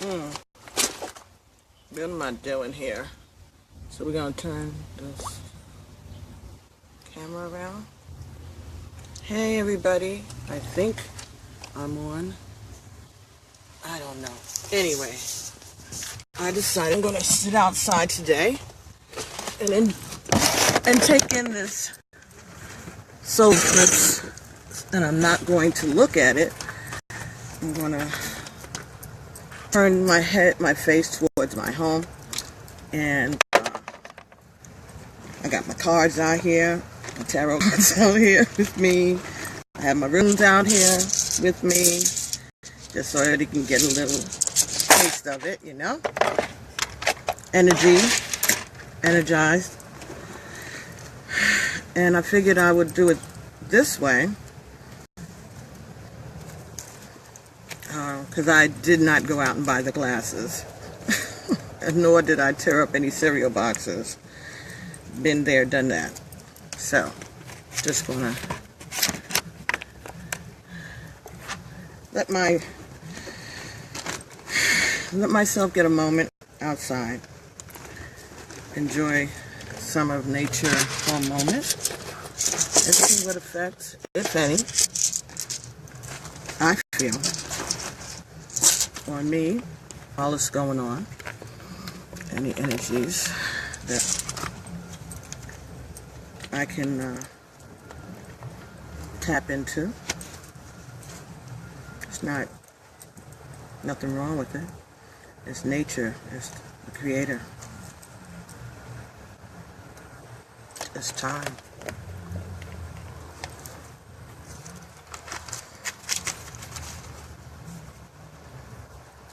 What am I doing here? So we're going to turn this camera around. Hey everybody, I think I'm on. I don't know. Anyway, I decided I'm going to sit outside today and take in this solar eclipse, and I'm not going to look at it. I'm going to turn my face towards my home, and I got my cards out here, my tarot cards out here with me. I have my runes out here with me, just so that you can get a little taste of it, you know. Energized. And I figured I would do it this way, because I did not go out and buy the glasses, nor did I tear up any cereal boxes. Been there, done that. So, just gonna let myself get a moment outside, enjoy some of nature for a moment, and see what effects, if any, I feel on me while it's going on. Any energies that I can tap into. It's nothing wrong with it. It's nature. It's the creator. It's time.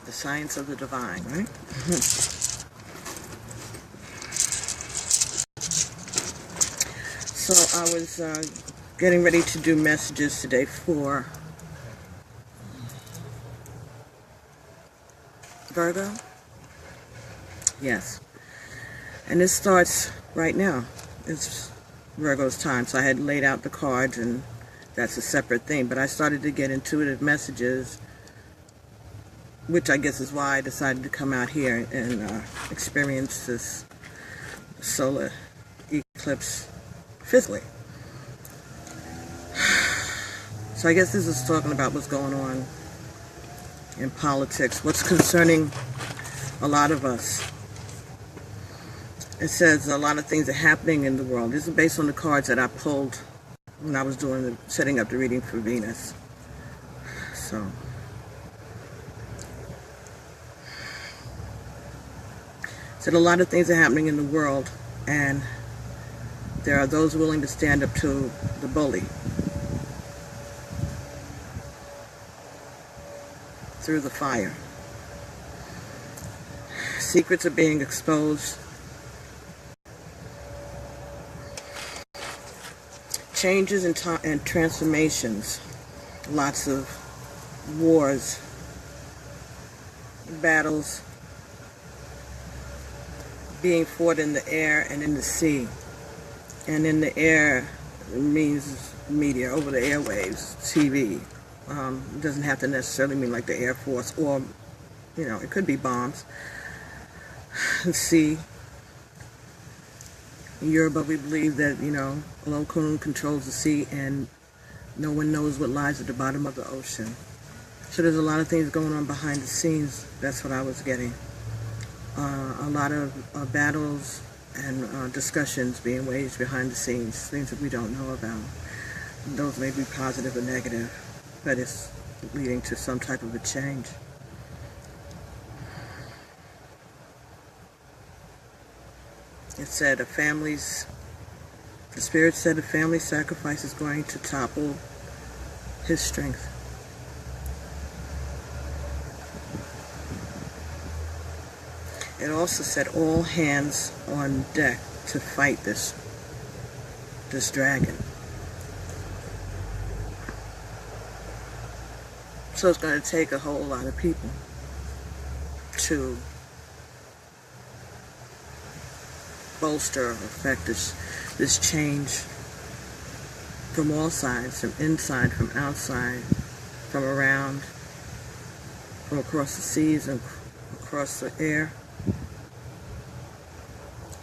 The science of the divine, right? So I was getting ready to do messages today for Virgo. Yes. And this starts right now. It's Virgo's time. So I had laid out the cards, and that's a separate thing. But I started to get intuitive messages, which I guess is why I decided to come out here and experience this solar eclipse physically. So I guess this is talking about what's going on in politics, what's concerning a lot of us. It says a lot of things are happening in the world. This is based on the cards that I pulled when I was setting up the reading for Venus. So said a lot of things are happening in the world, and there are those willing to stand up to the bully through the fire. Secrets are being exposed. Changes and transformations. Lots of wars, battles being fought in the air and in the sea. And in the air means media, over the airwaves, TV. It doesn't have to necessarily mean like the Air Force, or, you know, it could be bombs. The sea. In Yoruba, we believe that, you know, Olokun controls the sea, and no one knows what lies at the bottom of the ocean. So there's a lot of things going on behind the scenes. That's what I was getting. A lot of battles and discussions being waged behind the scenes, things that we don't know about. Those may be positive or negative, but it's leading to some type of a change. It said the Spirit said a family sacrifice is going to topple his strength. It also said all hands on deck to fight this dragon. So it's going to take a whole lot of people to bolster or affect this change from all sides, from inside, from outside, from around, from across the seas and across the air.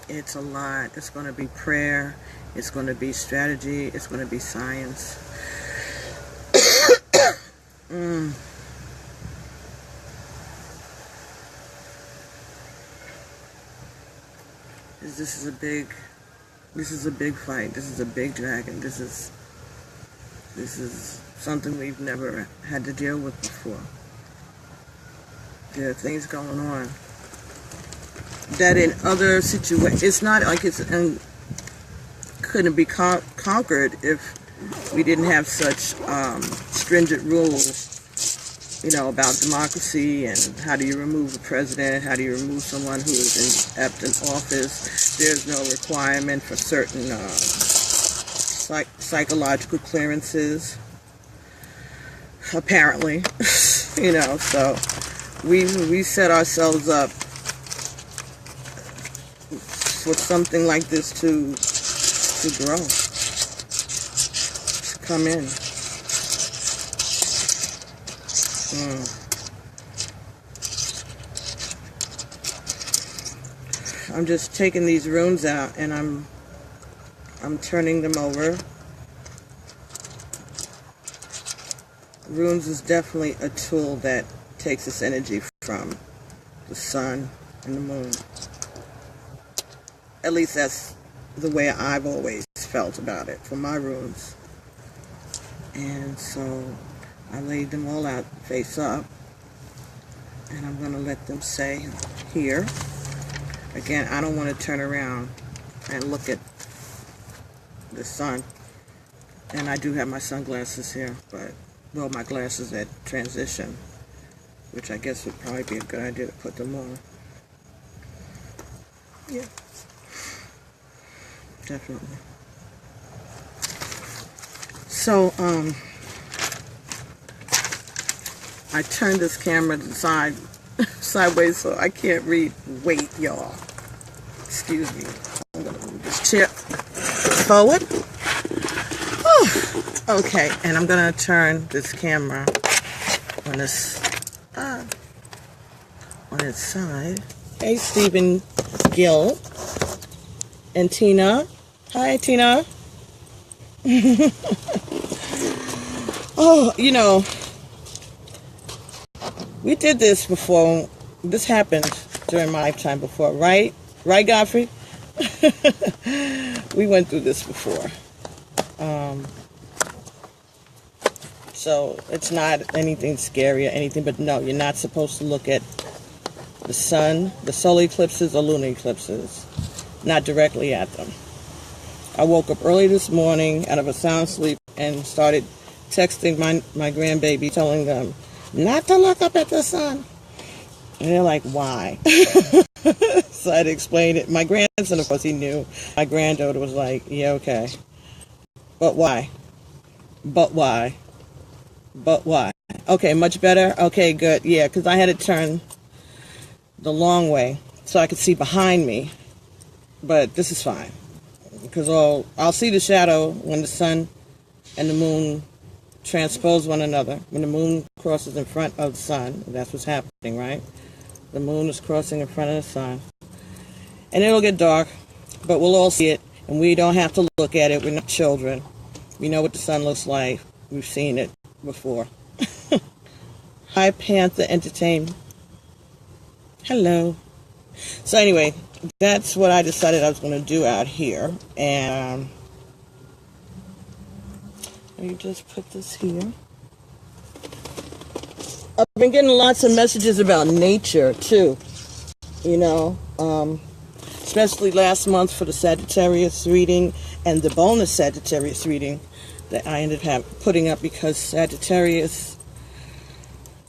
It's a lot. It's going to be prayer. It's going to be strategy. It's going to be science. This is a big fight. This is a big dragon. This is something we've never had to deal with before. There are things going on that in other situations, it's not like it's couldn't be conquered if we didn't have such stringent rules, about democracy and how do you remove the president, how do you remove someone who is inept in office. There's no requirement for certain psychological clearances, apparently. So we set ourselves up for something like this to grow, to come in. I'm just taking these runes out and I'm turning them over. Runes is definitely a tool that takes its energy from the sun and the moon. At least that's the way I've always felt about it for my runes. And so I laid them all out face up, and I'm going to let them stay here. Again, I don't want to turn around and look at the sun. And I do have my sunglasses here, but, well, my glasses at transition, which I guess would probably be a good idea to put them on. Yeah. Definitely. So, I turned this camera sideways so I can't read. Wait, y'all. Excuse me. I'm going to move this chair forward. Whew. Okay, and I'm going to turn this camera on its side. Hey, Stephen Gill and Tina. Hi, Tina. Oh, we did this before. This happened during my lifetime before, right? Right, Godfrey? We went through this before. So it's not anything scary or anything, but no, you're not supposed to look at the sun, the solar eclipses or lunar eclipses, not directly at them. I woke up early this morning out of a sound sleep and started texting my grandbaby, telling them not to look up at the sun. And they're like, why? So I had to explain it. My grandson, of course, he knew. My granddaughter was like, yeah, okay. But why? But why? But why? Okay, much better? Okay, good. Yeah, because I had to turn the long way so I could see behind me. But this is fine. Because I'll see the shadow when the sun and the moon transpose one another. When the moon crosses in front of the sun, that's what's happening, right? The moon is crossing in front of the sun. And it'll get dark, but we'll all see it, and we don't have to look at it. We're not children. We know what the sun looks like. We've seen it before. Hi, Panther Entertainment. Hello. So anyway, that's what I decided I was going to do out here. And let me just put this here. I've been getting lots of messages about nature, too. Especially last month for the Sagittarius reading and the bonus Sagittarius reading that I ended up putting up because Sagittarius,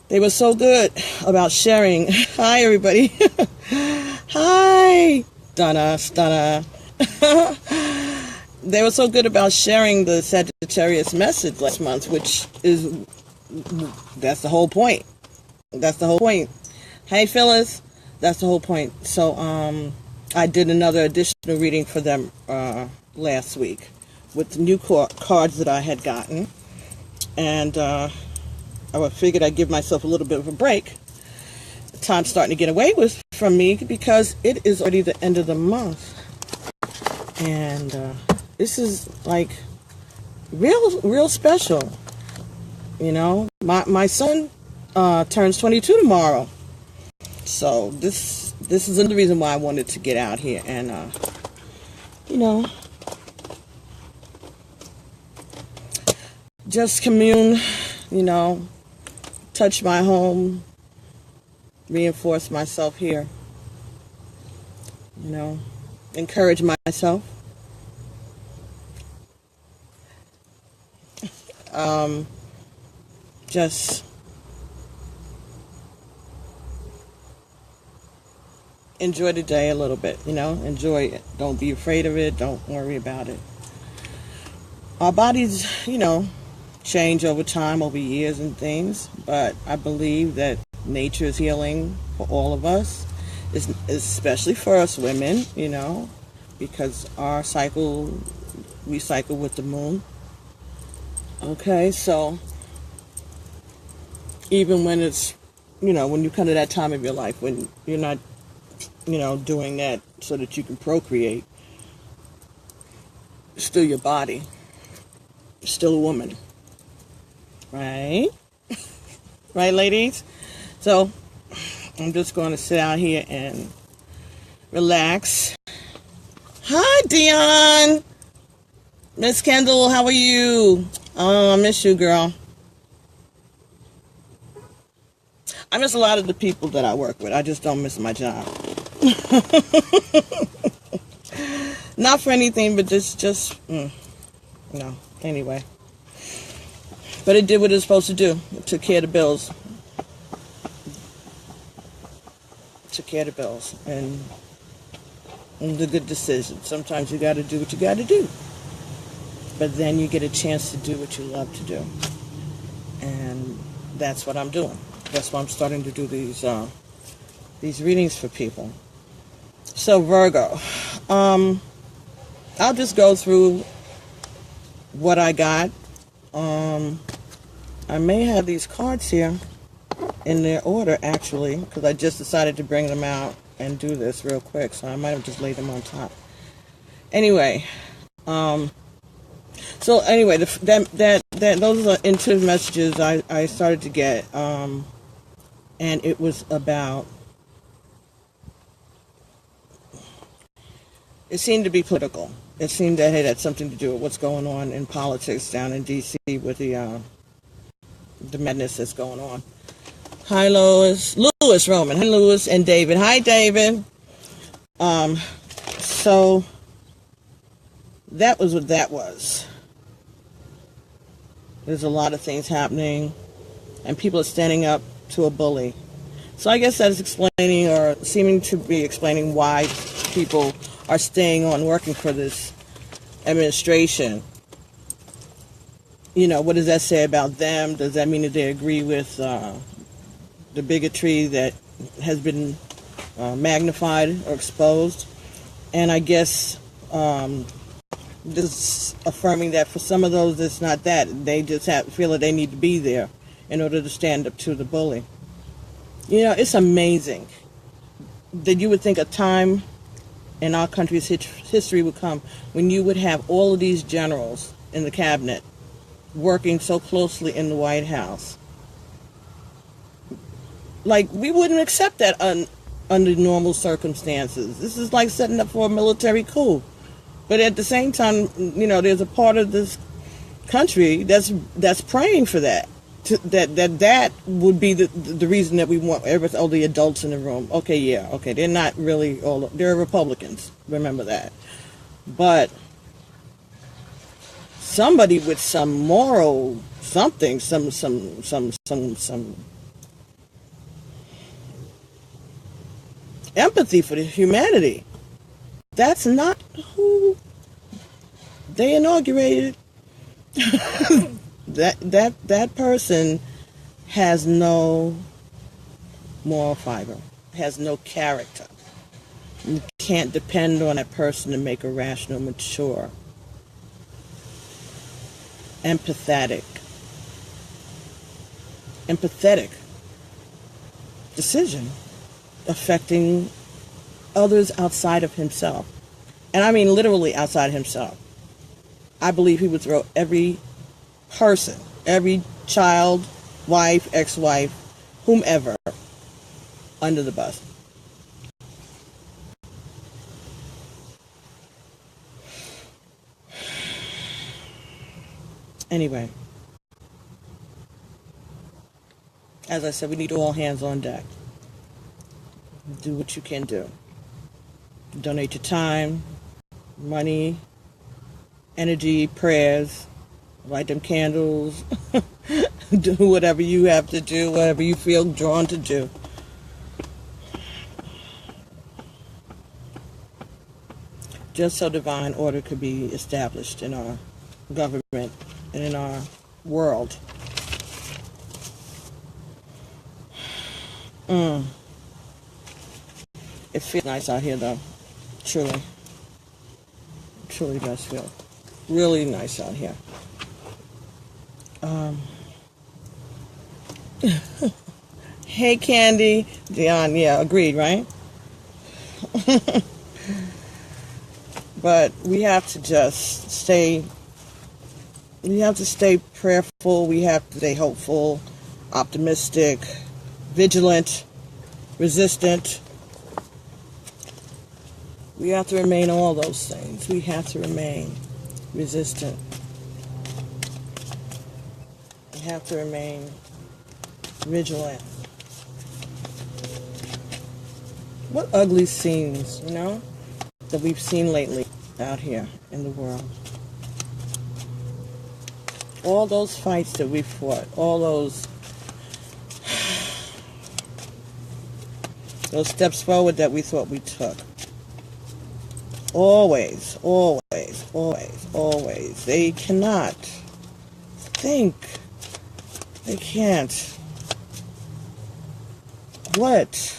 they were so good about sharing. Hi, everybody. Hi. Stunner. They were so good about sharing the Sagittarius message last month, which is, that's the whole point. That's the whole point. Hey, Phyllis. That's the whole point. So, I did another additional reading for them last week with the new cards that I had gotten. And I figured I'd give myself a little bit of a break time's starting to get away from me because it is already the end of the month. And this is like real special. You know, my son turns 22 tomorrow. So this is the reason why I wanted to get out here and, you know, just commune, you know, touch my home, reinforce myself here, you know, encourage myself. Just enjoy the day a little bit, you know, enjoy it. Don't be afraid of it. Don't worry about it. Our bodies, you know, change over time, over years and things, but I believe that nature is healing for all of us, especially for us women, you know, because our cycle, we cycle with the moon. Okay, so even when it's, you know, when you come to that time of your life when you're not, you know, doing that so that you can procreate, it's still your body, it's still a woman, right? Right, ladies? So I'm just going to sit out here and relax. Hi, Dion. Miss Kendall, how are you? Oh, I miss you, girl. I miss a lot of the people that I work with. I just don't miss my job. Not for anything, but no. Anyway. But it did what it was supposed to do. It took care of the bills. And the good decision. Sometimes you got to do what you got to do. But then you get a chance to do what you love to do. And that's what I'm doing. That's why I'm starting to do these readings for people. So Virgo, I'll just go through what I got. I may have these cards here in their order, actually, because I just decided to bring them out and do this real quick, so I might have just laid them on top. Anyway, so anyway, those are intuitive messages I started to get, and it was about, it seemed to be political. It seemed that it had something to do with what's going on in politics down in D.C. with the madness that's going on. Hi, Lois. Lewis Roman. Hi, Lewis and David. Hi, David. So that was what that was. There's a lot of things happening, and people are standing up to a bully. So I guess that's explaining, or seeming to be explaining, why people are staying on working for this administration. You know, what does that say about them? Does that mean that they agree with the bigotry that has been magnified or exposed? And I guess this is affirming that for some of those, it's not that. They just feel that they need to be there in order to stand up to the bully. You know, it's amazing that you would think a time in our country's history would come when you would have all of these generals in the cabinet working so closely in the White House. Like, we wouldn't accept that under normal circumstances. This is like setting up for a military coup. But at the same time, you know, there's a part of this country that's praying for that. That would be the reason that we want all the adults in the room. Okay, yeah, okay, they're not really all, they're Republicans, remember that. But somebody with some moral something, some empathy for the humanity. That's not who they inaugurated. That person has no moral fiber, has no character. You can't depend on that person to make a rational, mature, empathetic decision. affecting others outside of himself. And I mean literally outside himself. I believe he would throw every person, every child, wife, ex-wife, whomever, under the bus. Anyway, as I said, we need all hands on deck. Do what you can do. Donate your time, money, energy, prayers, light them candles, do whatever you have to do, whatever you feel drawn to do. Just so divine order could be established in our government and in our world. It feels nice out here, though. Truly. Truly does feel really nice out here. Hey, Candy. Dion, yeah, agreed, right? But we have to just stay prayerful, we have to stay hopeful, optimistic, vigilant, resistant. We have to remain all those things. We have to remain resistant. We have to remain vigilant. What ugly scenes, that we've seen lately out here in the world. All those fights that we fought, all those steps forward that we thought we took. Always, always, always, always. They cannot think. They can't. What?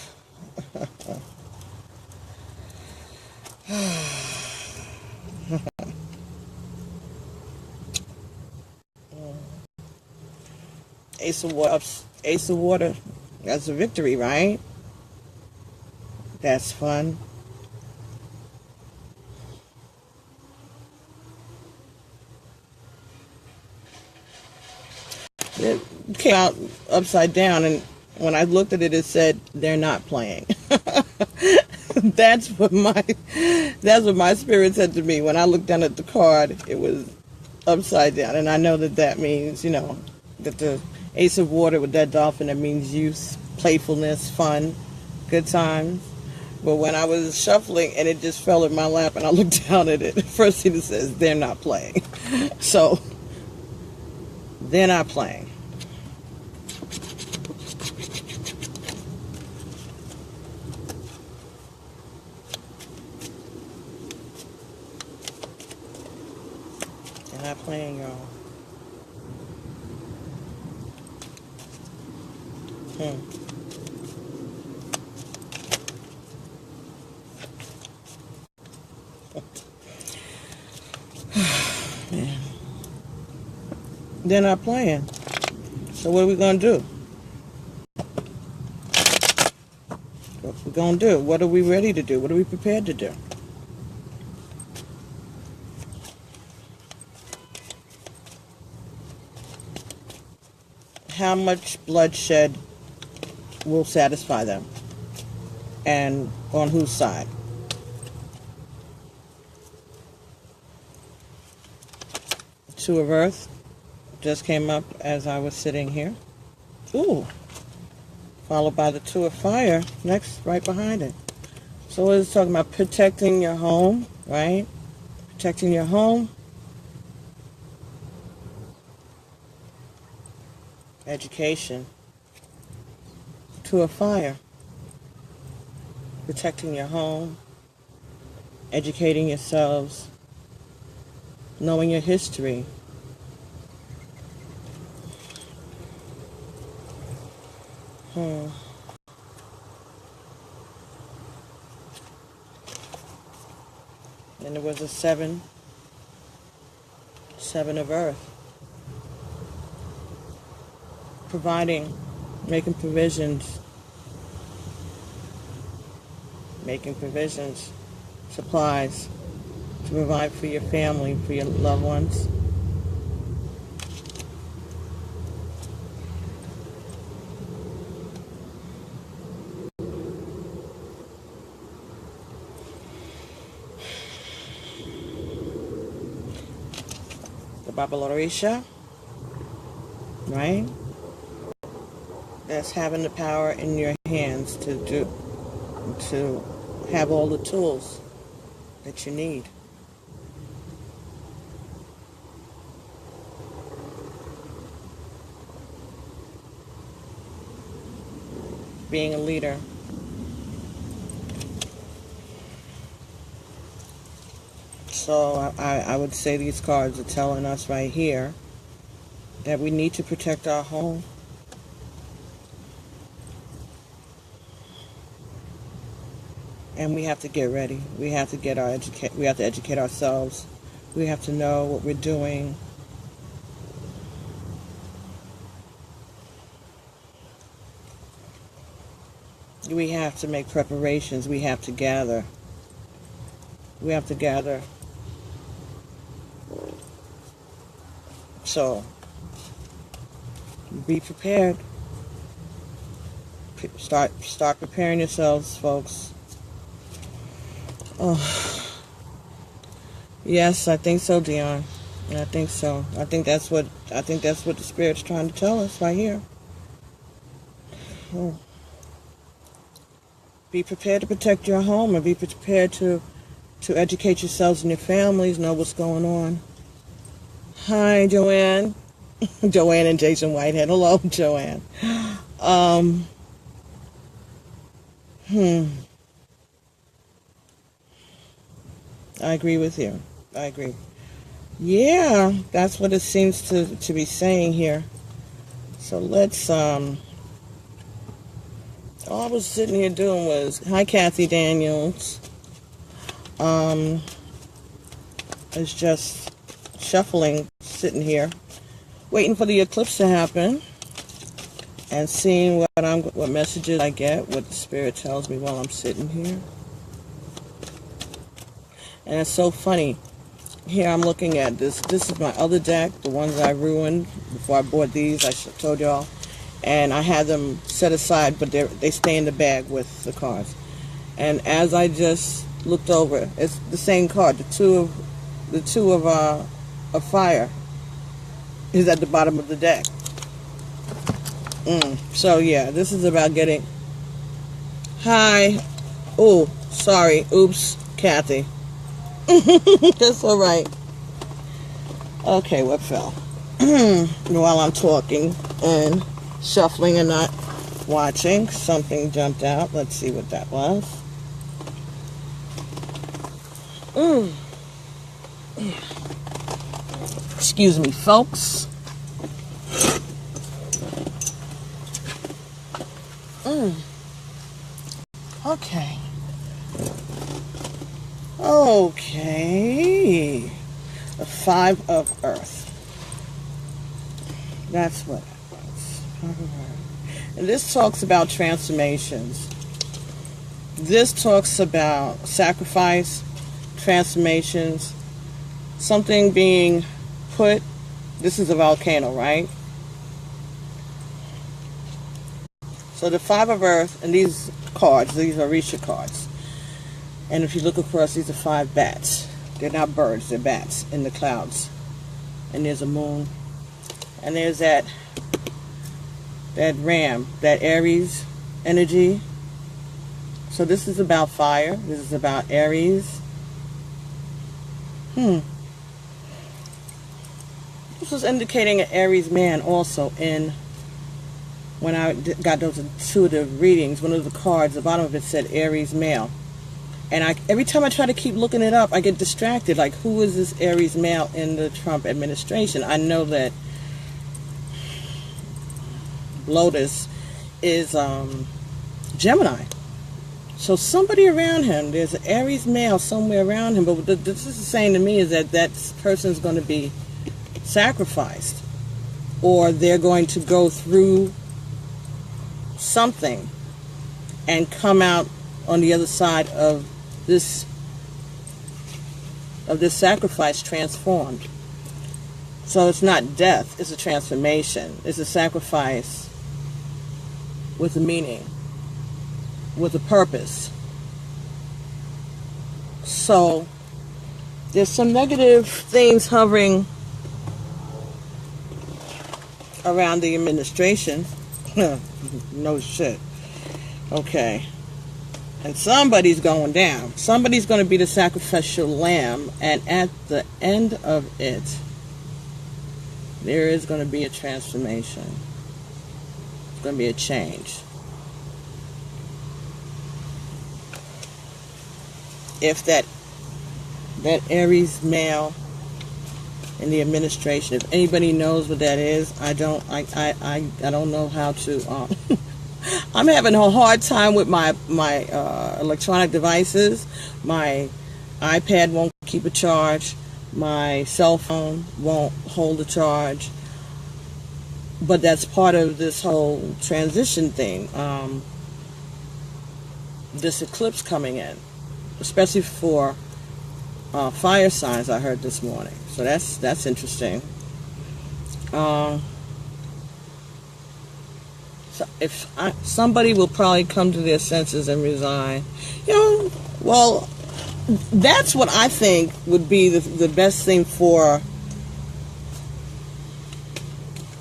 Ace of water. That's a victory, right? That's fun. It came out upside down, and when I looked at it, it said they're not playing. That's what my spirit said to me when I looked down at the card. It was upside down, and I know that means that the Ace of Water with that dolphin, that means youth, playfulness, fun, good times. But when I was shuffling and it just fell in my lap and I looked down at it, the first thing it says, they're not playing. So, they're not playing. They're not playing, y'all. Man. They're not playing. So what are we going to do? What are we going to do? What are we ready to do? What are we prepared to do? How much bloodshed will satisfy them? And on whose side? Two of Earth just came up as I was sitting here. Ooh. Followed by the Two of Fire next, right behind it. So it's talking about protecting your home, right? Protecting your home. Education. Two of Fire. Protecting your home. Educating yourselves. Knowing your history. Then there was a seven of Earth. Providing, making provisions making provisions, supplies, to provide for your family, for your loved ones. The Babalorisha, right? That's having the power in your hands to have all the tools that you need. Being a leader. So I would say these cards are telling us right here that we need to protect our home. And we have to get ready. We have to we have to educate ourselves. We have to know what we're doing. We have to make preparations. We have to gather. We have to gather. So, be prepared. Start preparing yourselves, folks. Oh, yes, I think so, Dion. I think so. I think that's what the Spirit's trying to tell us right here. Oh. Be prepared to protect your home, and be prepared to educate yourselves and your families, know what's going on. Hi, Joanne. Joanne and Jason Whitehead. Hello, Joanne. I agree with you. I agree. Yeah, that's what it seems to be saying here. So let's, all I was sitting here doing was, hi, Kathy Daniels. It's just shuffling, sitting here, waiting for the eclipse to happen, and seeing what messages I get, what the Spirit tells me while I'm sitting here. And it's so funny. Here I'm looking at this. This is my other deck, the ones I ruined before I bought these. I told y'all, and I had them set aside, but they stay in the bag with the cards. And as I just looked over, it's the same card. The two of fire is at the bottom of the deck. So yeah, this is about getting. Hi. Oh, sorry. Oops, Kathy. That's all right. Okay, what fell? While I'm talking and shuffling and not watching, something jumped out. Let's see what that was. Excuse me, folks. Okay. Okay. The Five of Earth. That's what it was. And this talks about transformations. This talks about sacrifice, transformations, something being put. This is a volcano, right? So the Five of Earth, and these cards, these are Orisha cards. And if you look across, these are 5 bats. They're not birds, they're bats in the clouds. And there's a moon. And there's that ram, that Aries energy. So this is about fire. This is about Aries. This was indicating an Aries man also in, when I got those intuitive readings, one of the cards, the bottom of it said Aries male. And every time I try to keep looking it up, I get distracted. Like, who is this Aries male in the Trump administration? I know that Lotus is Gemini. So somebody around him, there's an Aries male somewhere around him. But what this is saying to me is that person is going to be sacrificed. Or they're going to go through something and come out on the other side of this sacrifice transformed. So it's not death, it's a transformation. It's a sacrifice with a meaning, with a purpose. So there's some negative things hovering around the administration. No shit. Okay. And somebody's going down. Somebody's going to be the sacrificial lamb. And at the end of it, there is going to be a transformation. It's going to be a change. If that Aries male in the administration, if anybody knows what that is, I don't know how to. I'm having a hard time with my electronic devices. My iPad won't keep a charge. My cell phone won't hold a charge. But that's part of this whole transition thing. This eclipse coming in, especially for fire signs, I heard this morning. So that's interesting. So if somebody will probably come to their senses and resign, well, that's what I think would be the best thing for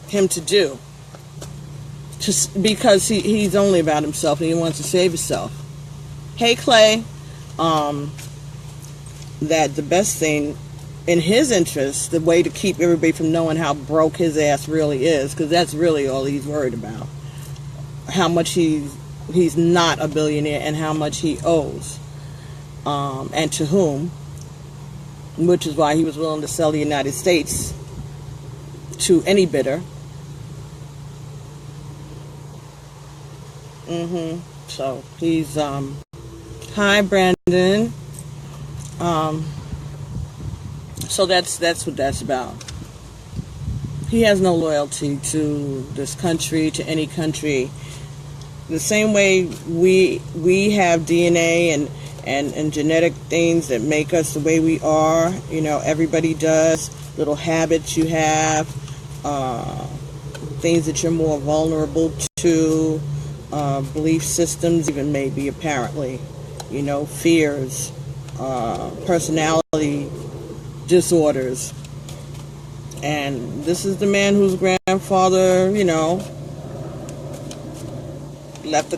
him to do. Just because he's only about himself and he wants to save himself. Hey, Clay, that the best thing in his interest, the way to keep everybody from knowing how broke his ass really is, because that's really all he's worried about. How much he's not a billionaire and how much he owes. And to whom, which is why he was willing to sell the United States to any bidder. So he's, hi Brandon. So that's what that's about. He has no loyalty to this country, to any country. The same way we have DNA and genetic things that make us the way we are, everybody does. Little habits you have, things that you're more vulnerable to, belief systems even maybe, apparently, fears, personality disorders. And this is the man whose grandfather, left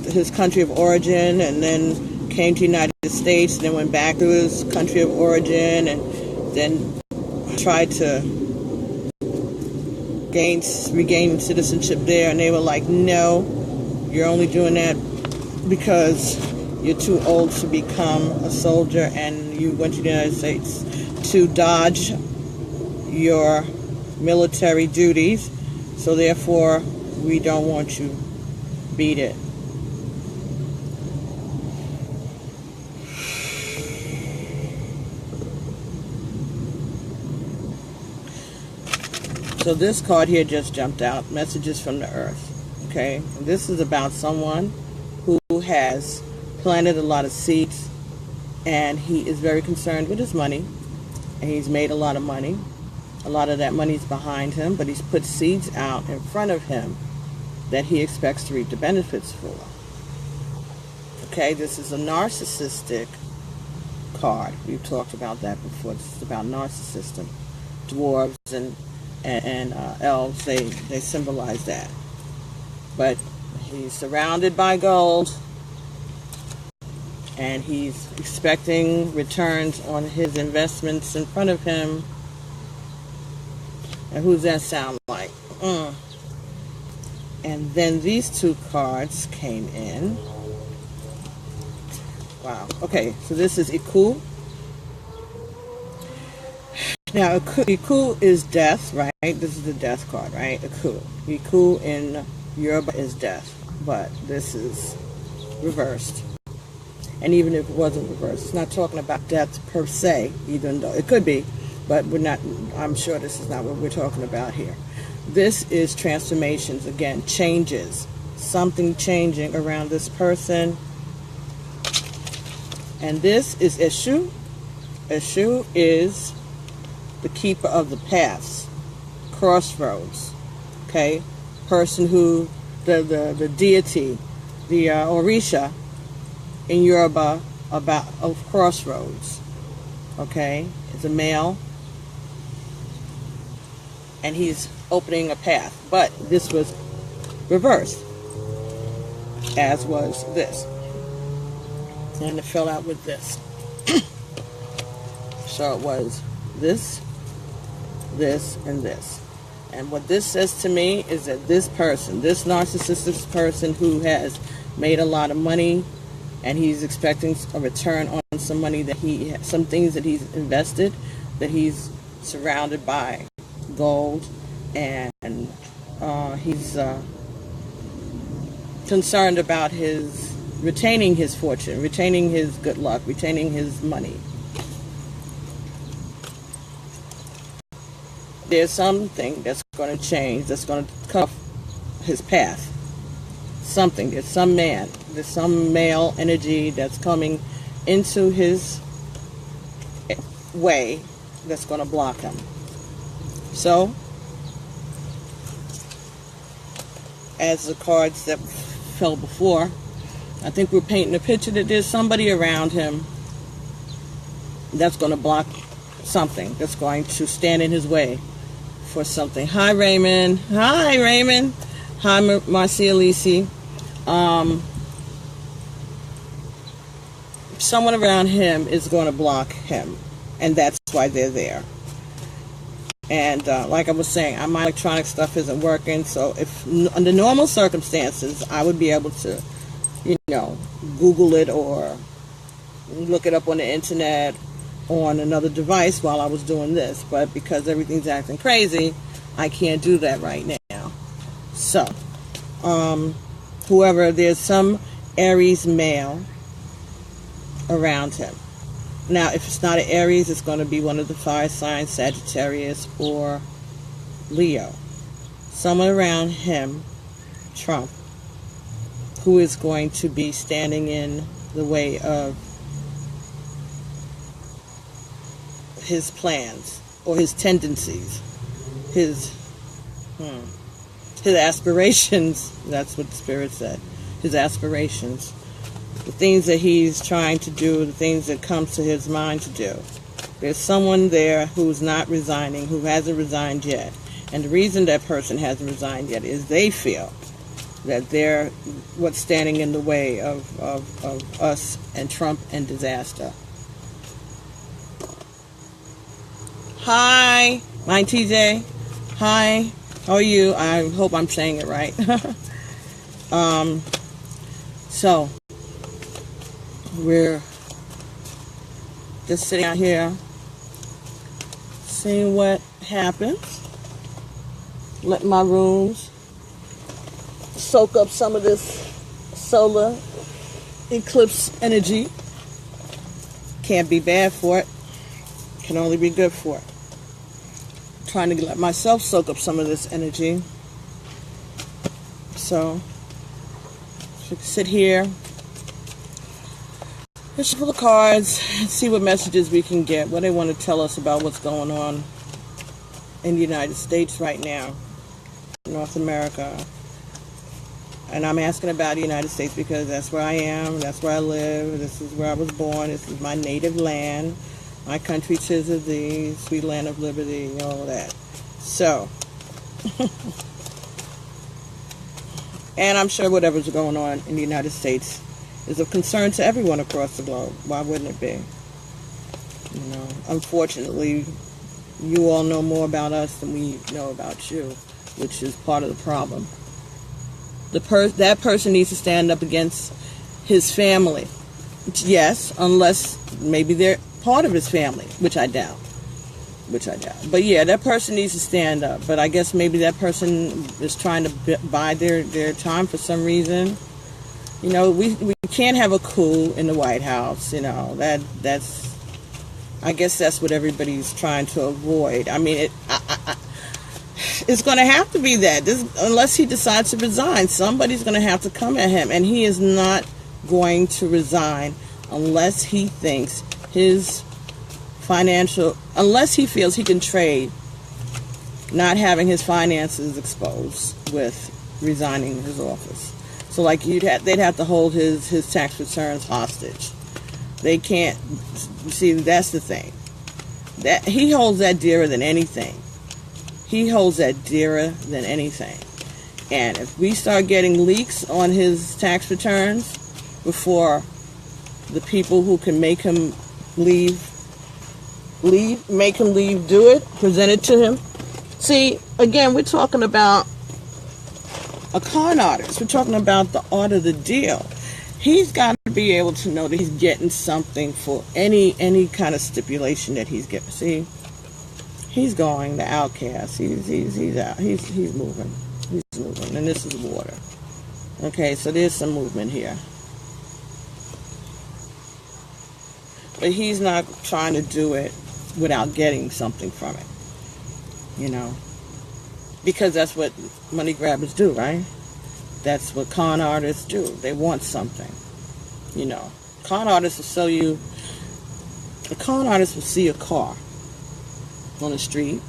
his country of origin, and then came to the United States, and then went back to his country of origin, and then tried to regain citizenship there, and they were like, no, you're only doing that because you're too old to become a soldier, and you went to the United States to dodge your military duties, so therefore we don't want you. Beat it. So this card here just jumped out. Messages from the earth. Okay? And this is about someone who has planted a lot of seeds, and he is very concerned with his money, and he's made a lot of money. A lot of that money is behind him, but he's put seeds out in front of him that he expects to reap the benefits for. Okay, this is a narcissistic card. We've talked about that before. This is about narcissism. Dwarves and elves, they symbolize that. But he's surrounded by gold, and he's expecting returns on his investments in front of him. And who's that sound like? And then these two cards came in. Wow. Okay, so this is Iku. Now, Iku is death, right? This is the death card, right? Iku. Iku in Yoruba is death, but this is reversed. And even if it wasn't reversed, it's not talking about death per se, even though it could be, but we're not. I'm sure this is not what we're talking about here. This is transformations, again, changes. Something changing around this person. And this is Eshu. Eshu is the keeper of the paths, crossroads. Okay, person who the deity, the Orisha in Yoruba about of crossroads. Okay, it's a male, and he's opening a path. But this was reversed, as was this, and it fell out with this. So it was this, this, and this. And what this says to me is that this person, this narcissistic person who has made a lot of money, and he's expecting a return on some money that some things that he's invested, that he's surrounded by gold, and he's concerned about retaining his fortune, retaining his good luck, retaining his money. There's something that's going to change, that's going to cut off his path. Something. There's some man. There's some male energy that's coming into his way that's going to block him. So, as the cards that fell before, I think we're painting a picture that there's somebody around him that's going to block something, that's going to stand in his way for something. Hi, Raymond. Hi, Raymond. Hi, Marcia Lisi. Someone around him is going to block him, and that's why they're there. And like I was saying, my electronic stuff isn't working, so if under normal circumstances, I would be able to, Google it or look it up on the internet on another device while I was doing this. But because everything's acting crazy, I can't do that right now. So, there's some Aries male around him. Now, if it's not an Aries, it's going to be one of the fire signs, Sagittarius or Leo. Someone around him, Trump, who is going to be standing in the way of his plans or his tendencies, his aspirations. That's what the Spirit said. His aspirations. The things that he's trying to do, the things that comes to his mind to do. There's someone there who's not resigning, who hasn't resigned yet. And the reason that person hasn't resigned yet is they feel that they're what's standing in the way of us and Trump and disaster. Hi, my TJ. Hi, how are you? I hope I'm saying it right. So, we're just sitting out here seeing what happens. Let my rooms soak up some of this solar eclipse energy. Can't be bad for it. Can only be good for it. Trying to let myself soak up some of this energy. So, we can sit here, just pull the cards, and see what messages we can get, what they want to tell us about what's going on in the United States right now, North America. And I'm asking about the United States because that's where I am, that's where I live, this is where I was born, this is my native land, my country 'tis of thee, sweet land of liberty, all of that. So, and I'm sure whatever's going on in the United States is of concern to everyone across the globe. Why wouldn't it be? Unfortunately, you all know more about us than we know about you, which is part of the problem. That person needs to stand up against his family. Yes, unless maybe they're part of his family, which I doubt. But yeah, that person needs to stand up. But I guess maybe that person is trying to buy their time for some reason. We can't have a coup in the White House. That's I guess that's what everybody's trying to avoid. I mean, it's going to have to be that. Unless he decides to resign, somebody's going to have to come at him, and he is not going to resign unless he thinks unless he feels he can trade not having his finances exposed with resigning his office. So like they'd have to hold his tax returns hostage. They can't, see, that's the thing. That he holds that dearer than anything. He holds that dearer than anything. And if we start getting leaks on his tax returns before the people who can make him leave, do it, present it to him. See, again, we're talking about a con artist. We're talking about the art of the deal. He's got to be able to know that he's getting something for any kind of stipulation that he's getting. See, he's going, the outcast. He's out. He's moving. He's moving, and this is water. Okay, so there's some movement here. But he's not trying to do it without getting something from it. You know, because that's what money grabbers do, right? That's what con artists do. They want something. You know, con artists will sell you, a con artist will see a car on the street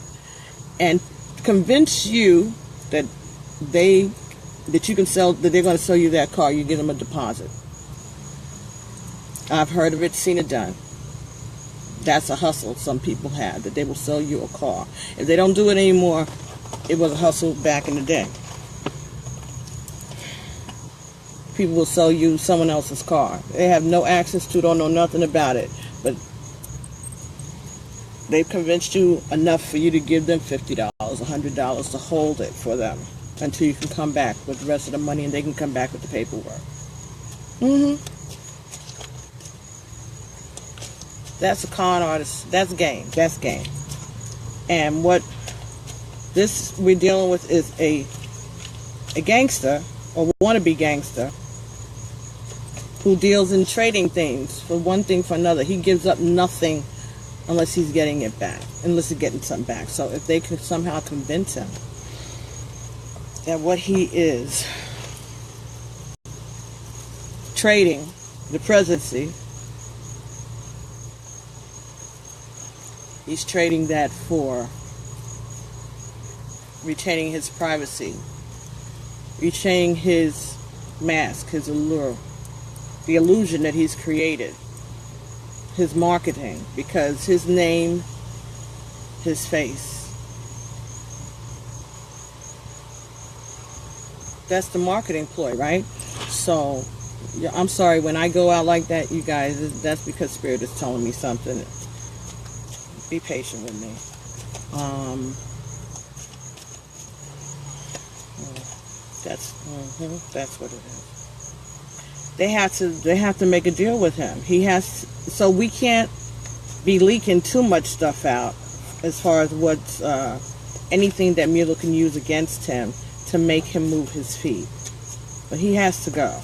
and convince you that they're going to sell you that car. You give them a deposit. I've heard of it, seen it done. That's a hustle some people have, that they will sell you a car. If they don't do it anymore, it was a hustle back in the day. People will sell you someone else's car. They have no access to it, don't know nothing about it, but they've convinced you enough for you to give them $50, $100 to hold it for them until you can come back with the rest of the money, and they can come back with the paperwork. That's a con artist. That's game. That's game. And what this we're dealing with is a gangster, or wannabe gangster, who deals in trading things for one thing for another. He gives up nothing unless he's getting it back, unless he's getting something back. So if they could somehow convince him that what he is trading, the presidency, he's trading that for retaining his privacy, retaining his mask, his allure, the illusion that he's created, his marketing, because his name, his face, that's the marketing ploy, right? So, yeah, I'm sorry, when I go out like that, you guys, that's because Spirit is telling me something. Be patient with me. That's what it is. They have to make a deal with him. So we can't be leaking too much stuff out as far as what's anything that Mueller can use against him to make him move his feet. But he has to go.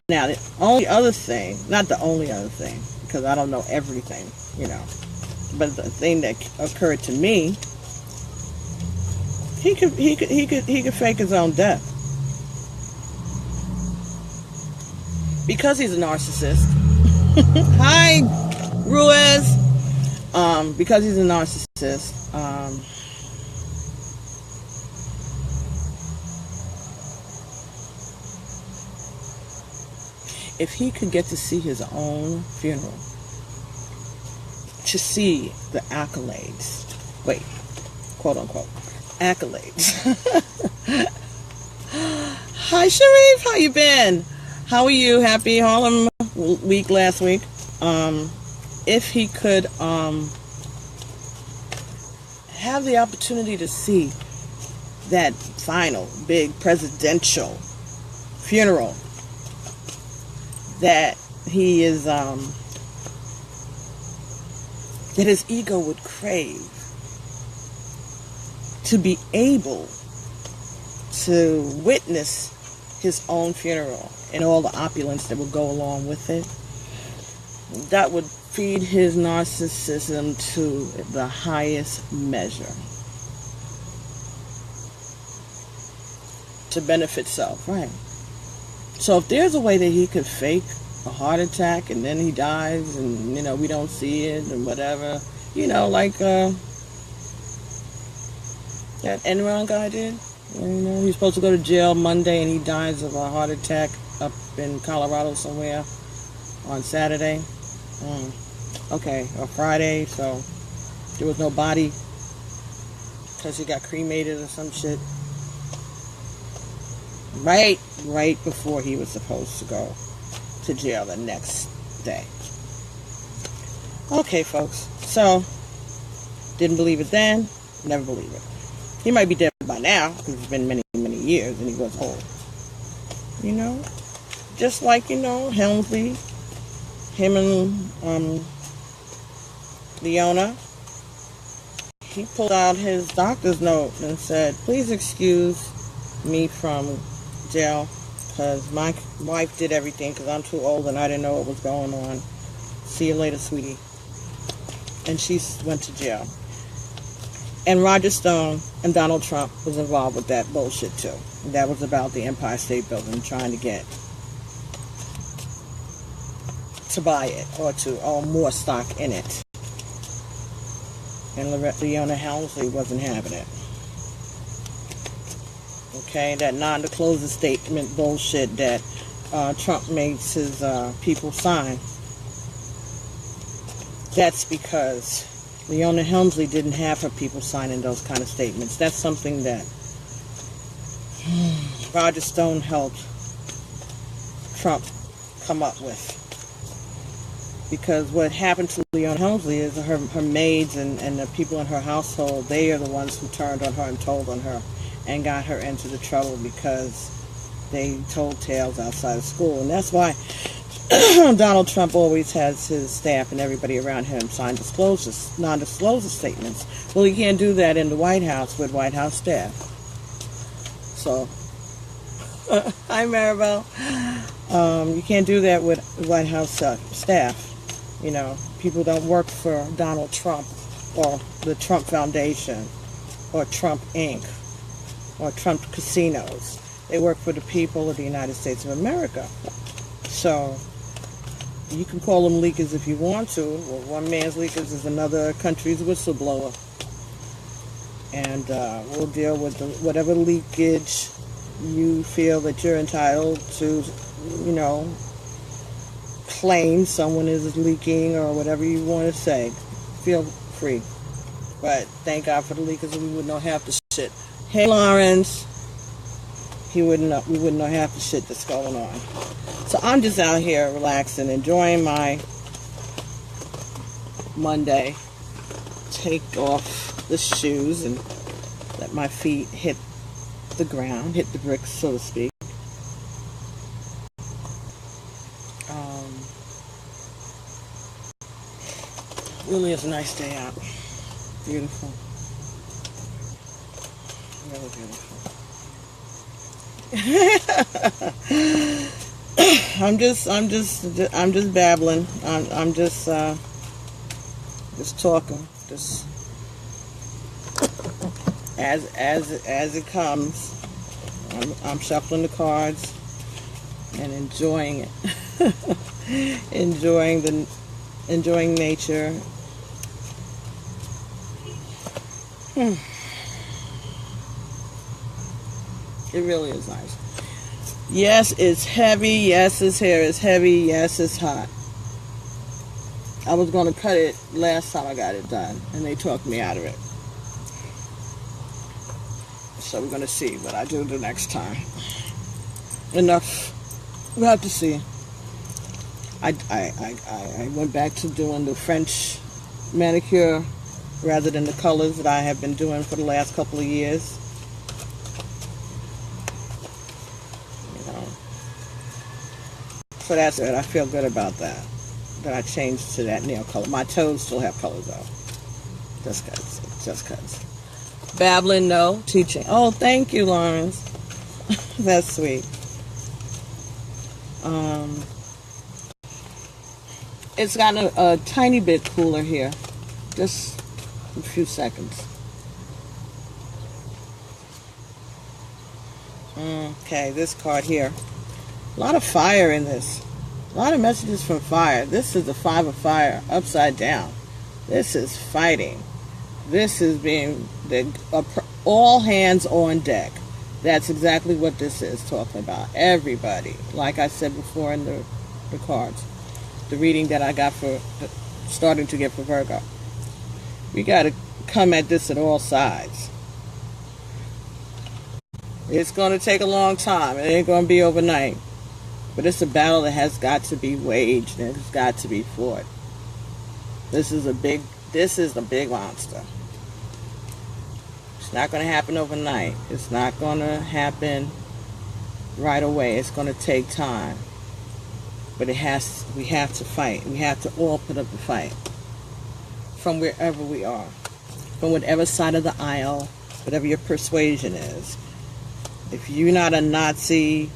Now, the only other thing, not the only other thing, because I don't know everything, you know, but the thing that occurred to me, he could fake his own death. Because he's a narcissist. Hi, Ruiz. Because he's a narcissist, if he could get to see his own funeral, to see the accolades, wait, quote unquote, accolades. Hi, Sharif, how you been? How are you? Happy Harlem week last week. If he could have the opportunity to see that final big presidential funeral that he is, that his ego would crave, to be able to witness his own funeral and all the opulence that would go along with it, that would feed his narcissism to the highest measure to benefit self, right? So if there's a way that he could fake a heart attack and then he dies and, we don't see it and whatever. Like that Enron guy did. He was supposed to go to jail Monday and he dies of a heart attack up in Colorado somewhere on Saturday. Okay, or Friday, so there was no body because he got cremated or some shit. Right before he was supposed to go to jail the next day. Okay, folks. So, didn't believe it then, never believe it. He might be dead by now, because it's been many, many years, and he was old. Just like, Helmsley, him and Leona, he pulled out his doctor's note and said, please excuse me from jail, because my wife did everything, because I'm too old and I didn't know what was going on. See you later, sweetie. And she went to jail. And Roger Stone and Donald Trump was involved with that bullshit too. That was about the Empire State Building, trying to get to buy it or to own more stock in it. And Leona Helmsley wasn't having it. Okay, that non-disclosure statement bullshit that Trump makes his people sign. That's because Leona Helmsley didn't have her people signing those kind of statements. That's something that Roger Stone helped Trump come up with. Because what happened to Leona Helmsley is her maids and the people in her household, they are the ones who turned on her and told on her and got her into the trouble because they told tales outside of school. And that's why Donald Trump always has his staff and everybody around him sign non-disclosure statements. Well, you can't do that in the White House with White House staff. So, hi Maribel. You can't do that with White House staff. People don't work for Donald Trump or the Trump Foundation or Trump Inc. or Trump Casinos. They work for the people of the United States of America. So, you can call them leakers if you want to. Well, one man's leakers is another country's whistleblower. And we'll deal with whatever leakage you feel that you're entitled to, claim someone is leaking or whatever you want to say. Feel free. But thank God for the leakers, we wouldn't know half the shit. Hey, Lawrence. We wouldn't know half the shit that's going on. So I'm just out here relaxing, enjoying my Monday. Take off the shoes and let my feet hit the ground, hit the bricks, so to speak. Really is a nice day out. Beautiful. Really beautiful. I'm just babbling. I'm just talking. Just as it comes. I'm shuffling the cards and enjoying it. enjoying nature. It really is nice. Yes, it's heavy. Yes, his hair is heavy. Yes, it's hot. I was going to cut it last time I got it done, and they talked me out of it. So we're going to see what I do the next time. Enough. We'll have to see. I went back to doing the French manicure rather than the colors that I have been doing for the last couple of years. So that's it. I feel good about that. That I changed to that nail color. My toes still have color though. Just cause. Babbling, no. Teaching. Oh, thank you, Lawrence. That's sweet. It's gotten a tiny bit cooler here. Just a few seconds. Okay, this card here. A lot of fire in this. A lot of messages from fire. This is the 5 of fire upside down. This is fighting. This is being all hands on deck. That's exactly what this is talking about. Everybody. Like I said before in the cards. The reading that I got for, starting to get for Virgo. We got to come at this at all sides. It's going to take a long time. It ain't going to be overnight. But it's a battle that has got to be waged and it's got to be fought. This is a big monster. It's not going to happen overnight. It's not going to happen right away. It's going to take time. But we have to fight. We have to all put up the fight. From wherever we are. From whatever side of the aisle, whatever your persuasion is. If you're not a Nazi,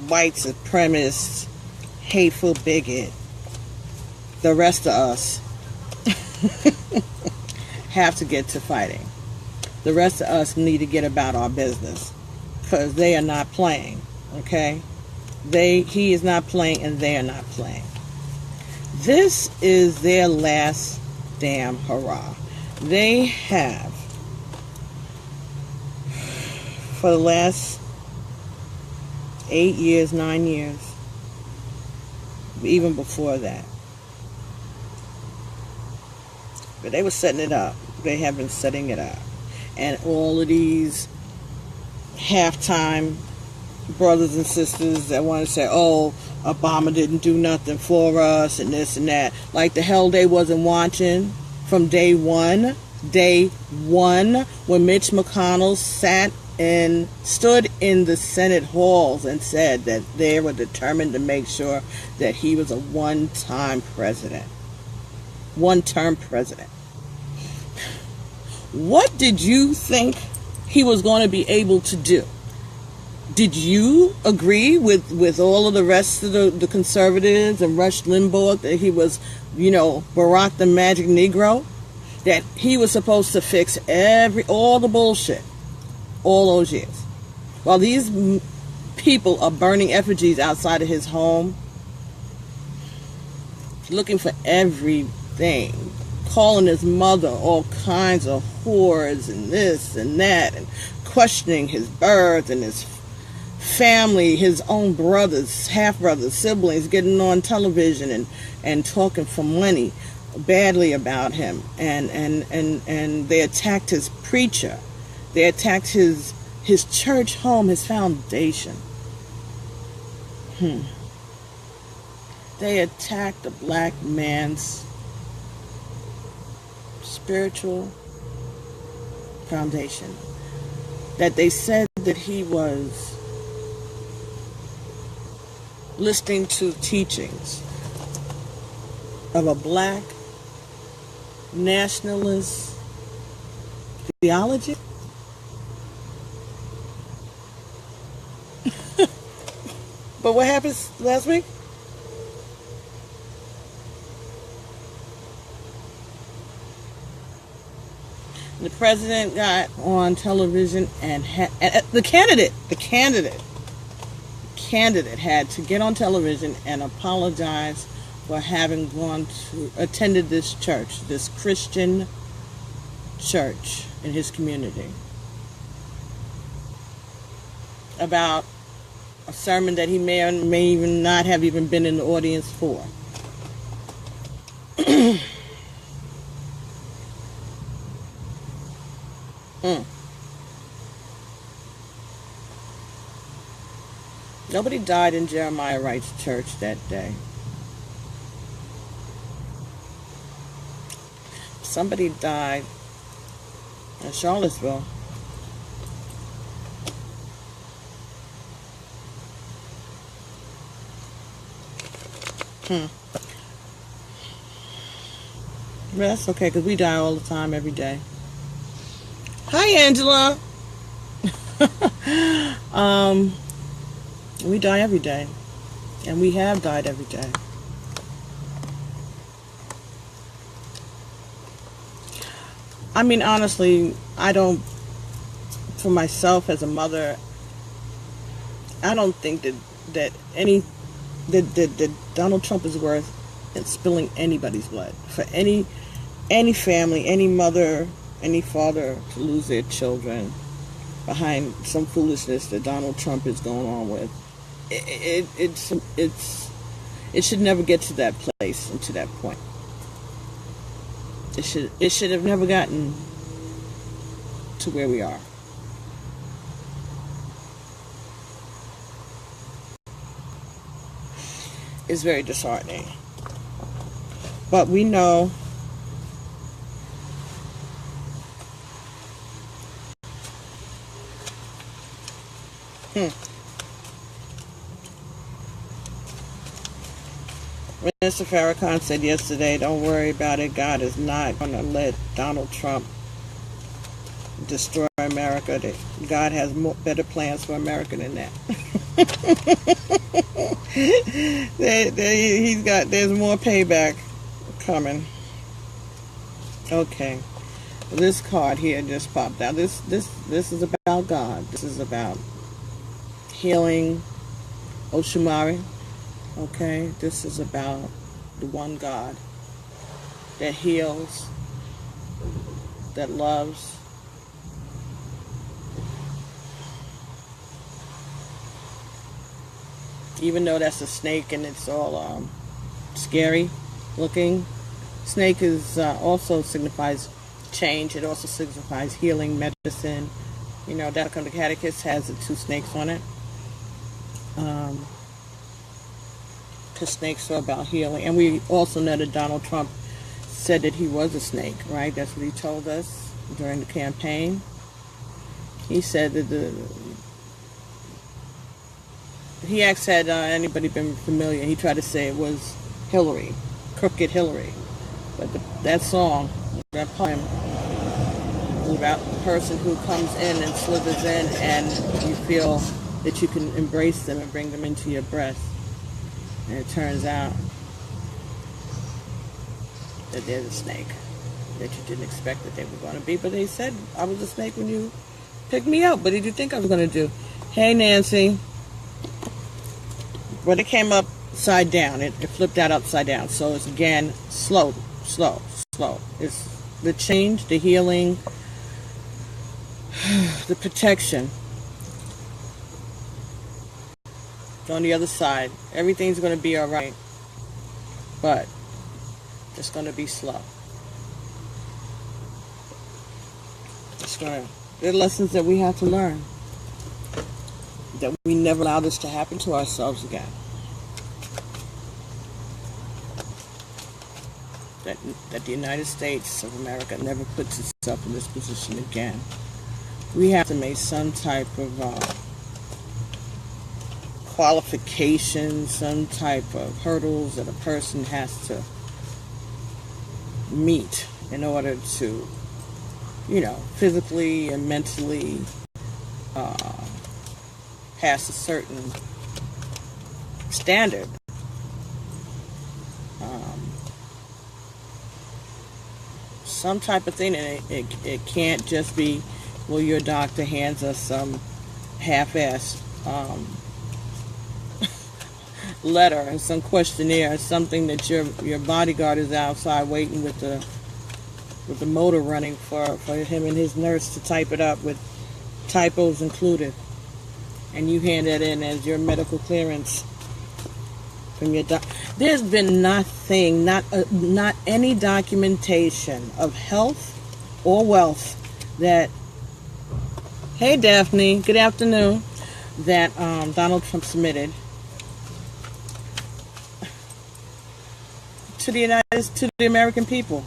white supremacist, hateful bigot, the rest of us have to get to fighting. The rest of us need to get about our business. Because they are not playing. Okay? He is not playing and they are not playing. This is their last damn hurrah. They have, for the last 8 years, 9 years, even before that, but they were setting it up. They have been setting it up. And all of these halftime brothers and sisters that want to say, oh, Obama didn't do nothing for us and this and that. Like the hell they wasn't watching from day one. Day one, when Mitch McConnell stood in the Senate halls and said that they were determined to make sure that he was a one-term president. What did you think he was going to be able to do? Did you agree with all of the rest of the conservatives and Rush Limbaugh that he was, Barack the Magic Negro? That he was supposed to fix all the bullshit all those years. While these people are burning effigies outside of his home, looking for everything, calling his mother all kinds of whores and this and that, and questioning his birth and his family, his own brothers, half-brothers, siblings, getting on television and talking for money badly about him. And they attacked his preacher. They attacked his church home, his foundation. They attacked the black man's spiritual foundation. That they said that he was listening to teachings of a black nationalist theology. But what happened last week? The president got on television and the candidate had to get on television and apologize for having attended this church, this Christian church in his community, about a sermon that he may or may even not have even been in the audience for. Nobody died in Jeremiah Wright's church that day. Somebody died in Charlottesville. Well, that's okay, because we die all the time, every day. Hi, Angela. We die every day. And we have died every day. I mean, honestly, for myself as a mother, I don't think that that Donald Trump is worth spilling anybody's blood for any family, any mother, any father to lose their children behind some foolishness that Donald Trump is going on with. It should never get to that place and to that point. It should have never gotten to where we are. It's very disheartening. But we know Minister Farrakhan said yesterday, don't worry about it. God is not going to let Donald Trump destroy America. God has better plans for America than that. There's more payback coming. Okay. This card here just popped out. This is about God. This is about healing Oshamari. Okay, this is about the one God that heals, that loves. Even though that's a snake and it's all scary looking, snake is also signifies change. It also signifies healing, medicine. You know, that the Catechist has the 2 snakes on it. Because snakes are about healing. And we also know that Donald Trump said that he was a snake, right? That's what he told us during the campaign. He said that he asked, had anybody been familiar? He tried to say it was Hillary, Crooked Hillary. But that song, that poem, is about the person who comes in and slithers in and you feel that you can embrace them and bring them into your breast. And it turns out that they're the snake that you didn't expect that they were going to be. But they said, I was a snake when you picked me up. What did you think I was going to do? Hey, Nancy. But it came upside down. It flipped out upside down. So it's, again, slow. It's the change, the healing, the protection. On the other side, everything's going to be all right, but it's going to be slow. There are lessons that we have to learn, that we never allow this to happen to ourselves again. That the United States of America never puts itself in this position again. We have to make some type of qualifications, some type of hurdles that a person has to meet in order to, physically and mentally pass a certain standard. Some type of thing, and it can't just be, well, your doctor hands us some half-assed letter and some questionnaire, something that your bodyguard is outside waiting with the motor running for him and his nurse to type it up with typos included, and you hand that in as your medical clearance from your doctor. There's been nothing, not any documentation of health or wealth that, hey Daphne, good afternoon, that Donald Trump submitted to the American people.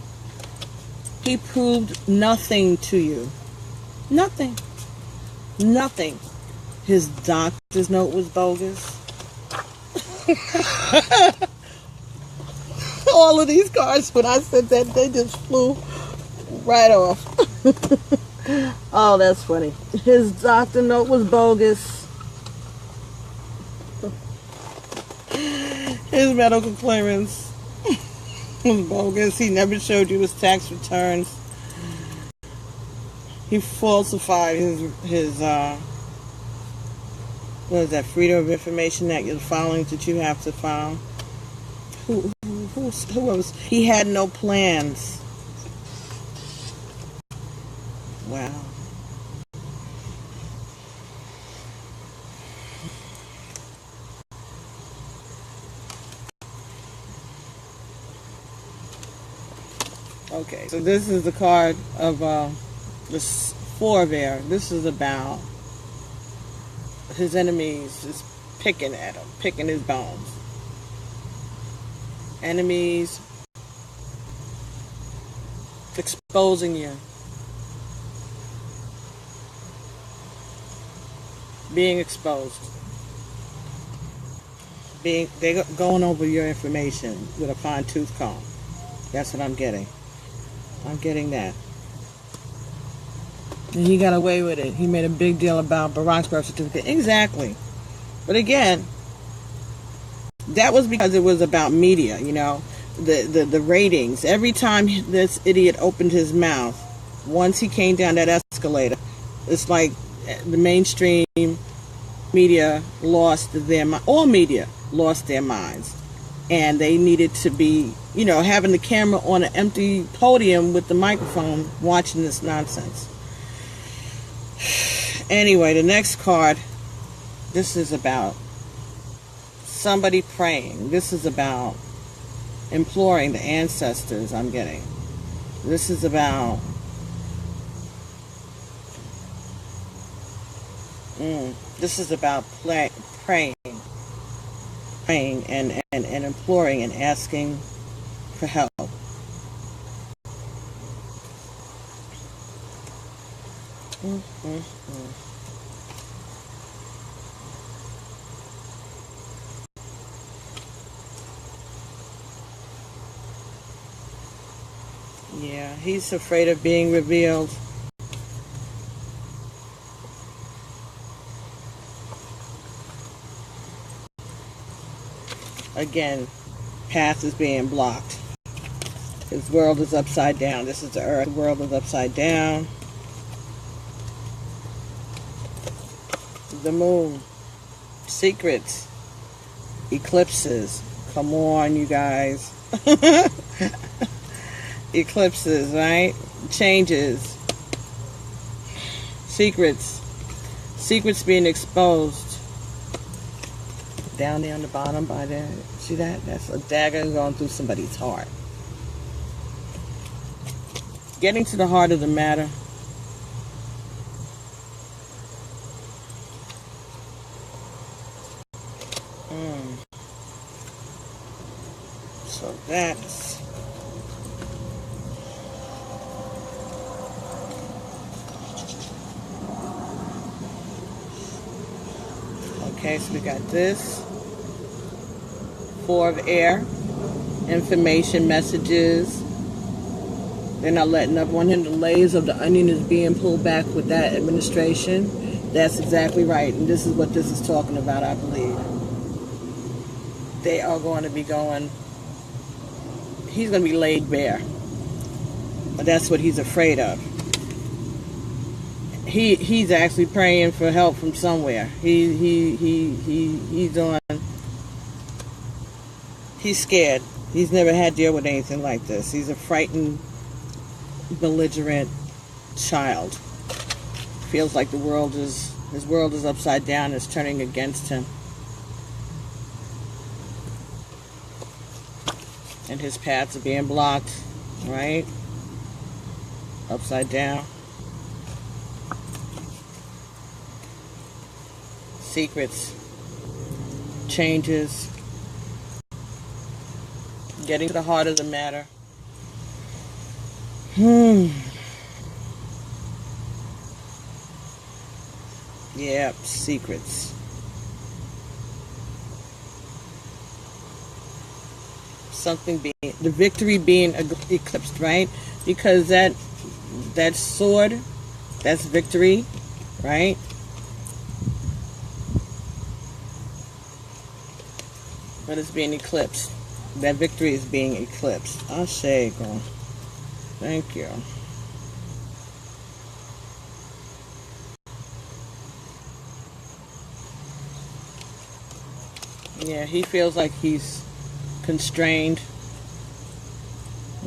He proved nothing to you. Nothing. His doctor's note was bogus. All of these cards, when I said that, they just flew right off. Oh, that's funny. His doctor note was bogus. His medical clearance was bogus. He never showed you his tax returns. He falsified his what is that, freedom of information that you're following that you have to file. Who was, he had no plans. Wow. Okay, so this is the card of this Four of Air. This is about his enemies just picking at him, picking his bones. Enemies exposing you, being exposed, they're going over your information with a fine-tooth comb. That's what I'm getting. I'm getting that. And he got away with it. He made a big deal about Barack's birth certificate. Exactly. But again, that was because it was about media, you know, the ratings. Every time this idiot opened his mouth, once he came down that escalator, it's like the mainstream media lost their, all media lost their minds. And they needed to be, you know, having the camera on an empty podium with the microphone watching this nonsense. Anyway, the next card, this is about somebody praying. This is about imploring the ancestors, I'm getting. This is about this is about praying and imploring and asking for help. Yeah, he's afraid of being revealed. Again, path is being blocked. His world is upside down. This is the earth. The world is upside down. The moon. Secrets. Eclipses. Come on, you guys. Eclipses, right? Changes. Secrets. Secrets being exposed. Down there on the bottom by there. See that? That's a dagger going through somebody's heart. Getting to the heart of the matter. So that's okay, so we got this. Four of Air. Information messages. They're not letting up. 100 layers of the onion is being pulled back with that administration. That's exactly right. And this is what this is talking about, I believe. They are going to be going, he's going to be laid bare. But that's what he's afraid of. He's actually praying for help from somewhere. He's on, he's scared. He's never had to deal with anything like this. He's a frightened, belligerent child. Feels like his world is upside down. It's turning against him. And his paths are being blocked, right? Upside down. Secrets. Changes. Getting to the heart of the matter. Yeah, secrets. Something being, the victory being eclipsed, right? Because that sword, that's victory, right? But it's being eclipsed. That victory is being eclipsed. I'll say, girl. Thank you. Yeah, he feels like he's constrained.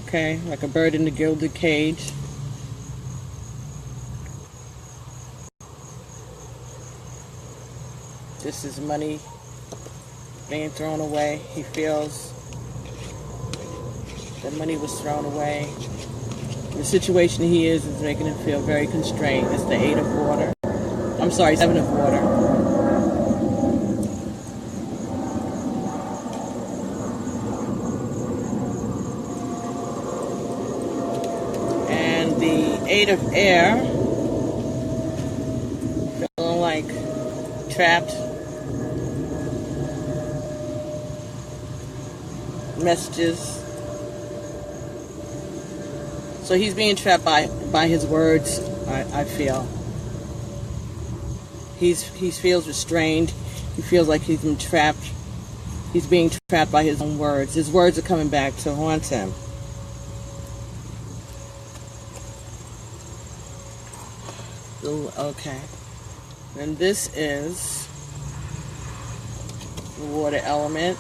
Okay, like a bird in the gilded cage. This is money being thrown away. He feels that money was thrown away. The situation he is making him feel very constrained. It's the 8 of water. I'm sorry, 7 of water. And the 8 of air, feeling like trapped. Messages. So he's being trapped by his words, I feel. He feels restrained. He feels like he's been trapped. He's being trapped by his own words. His words are coming back to haunt him. Okay. And this is the water element.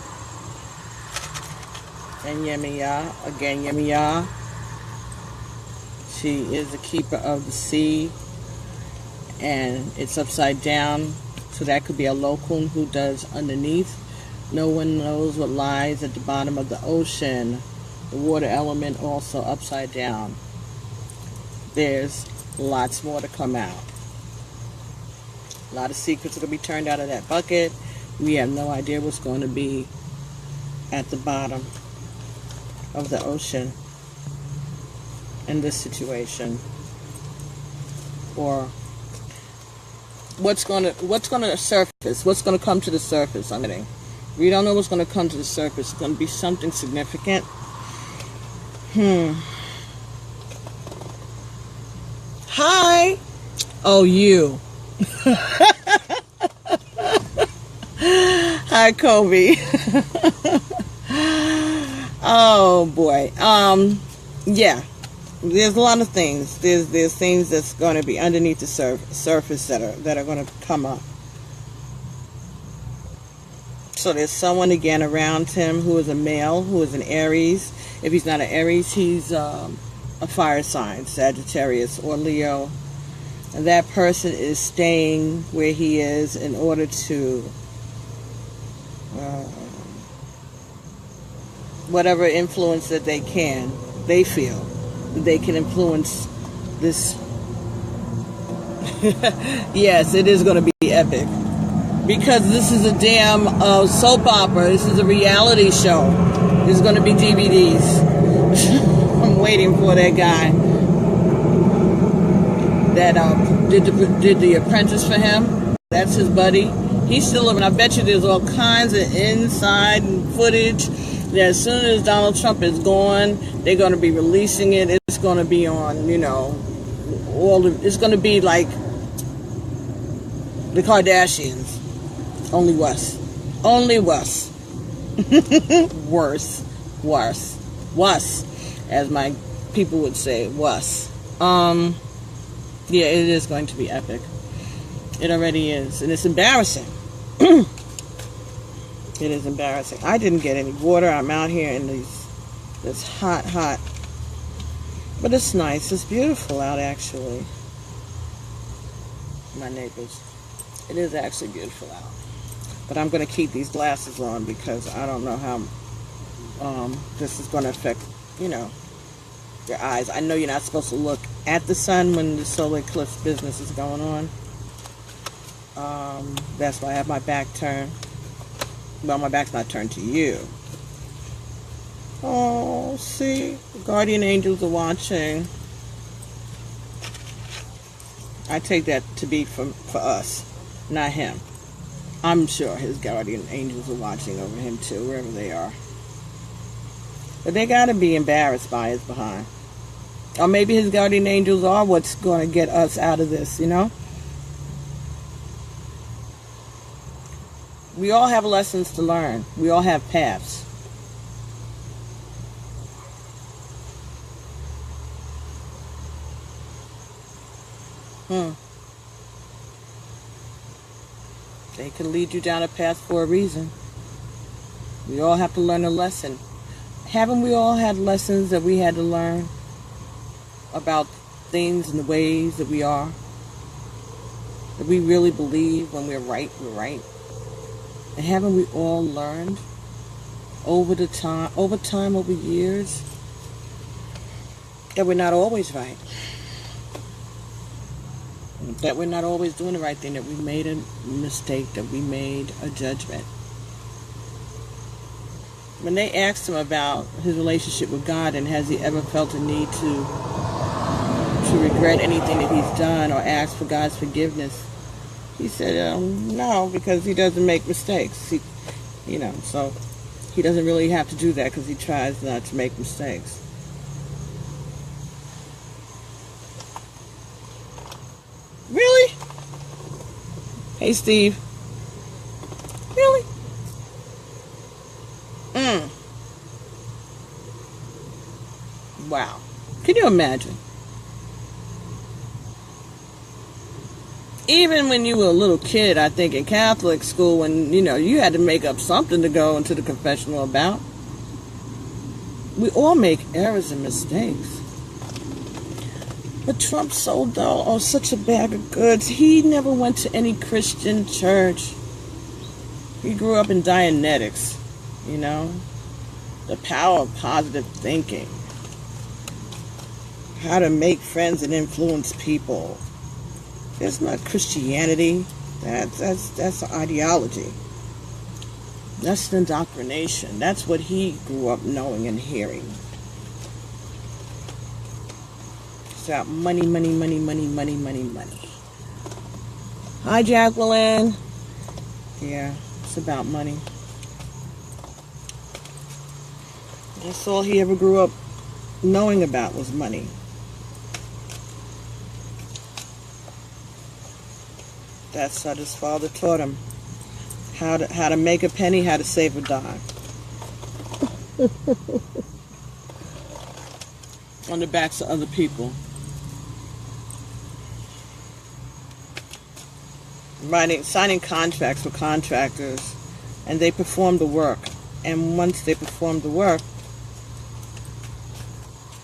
And Yemiya. Again, Yemiya. She is the keeper of the sea. And it's upside down. So that could be a locum who does underneath. No one knows what lies at the bottom of the ocean. The water element also upside down. There's lots more to come out. A lot of secrets are going to be turned out of that bucket. We have no idea what's going to be at the bottom of the ocean in this situation, or what's going to surface, what's going to come to the surface. I'm kidding. We don't know what's going to come to the surface. It's going to be something significant. Hi. Oh, you. Hi, Kobe. Oh boy. Yeah. There's a lot of things. There's things that's going to be underneath the surface that are going to come up. So there's someone again around him who is a male, who is an Aries. If he's not an Aries, he's a fire sign, Sagittarius or Leo. And that person is staying where he is in order to whatever influence that they feel they can influence this. Yes, it is going to be epic, because this is a damn soap opera. This is a reality show. There's going to be DVDs. I'm waiting for that guy that did the Apprentice for him. That's his buddy. He's still living. I bet you there's all kinds of inside footage that as soon as Donald Trump is gone, they're going to be releasing it. It's going to be on, it's going to be like the Kardashians. Only worse. Only worse. Worse. As my people would say, worse. Yeah, it is going to be epic. It already is. And it's embarrassing. It is embarrassing. I didn't get any water. I'm out here in this hot. But it's nice. It's beautiful out, actually. My neighbors. It is actually beautiful out. But I'm going to keep these glasses on because I don't know how this is going to affect, your eyes. I know you're not supposed to look at the sun when the solar eclipse business is going on. That's why I have my back turned. Well, my back's not turned to you. Oh, see? The guardian angels are watching. I take that to be for us, not him. I'm sure his guardian angels are watching over him too, wherever they are. But they got to be embarrassed by his behind. Or maybe his guardian angels are what's going to get us out of this, We all have lessons to learn. We all have paths. They can lead you down a path for a reason. We all have to learn a lesson. Haven't we all had lessons that we had to learn about things and the ways that we are? That we really believe when we're right, we're right. And haven't we all learned over years, that we're not always right? That we're not always doing the right thing, that we made a mistake, that we made a judgment. When they asked him about his relationship with God and has he ever felt a need to regret anything that he's done or ask for God's forgiveness, he said no, because he doesn't make mistakes. So he doesn't really have to do that because he tries not to make mistakes. Really? Hey, Steve. Really? Wow. Can you imagine? Even when you were a little kid, I think in Catholic school, when, you had to make up something to go into the confessional about. We all make errors and mistakes. But Trump sold such a bag of goods. He never went to any Christian church. He grew up in Dianetics, the power of positive thinking, how to make friends and influence people. That's not Christianity. That's an ideology. That's an indoctrination. That's what he grew up knowing and hearing. It's about money, money, money, money, money, money, money. Hi, Jacqueline. Yeah, it's about money. That's all he ever grew up knowing about was money. That's what his father taught him. How to make a penny, how to save a dime. On the backs of other people. Signing contracts with contractors, and they perform the work. And once they perform the work,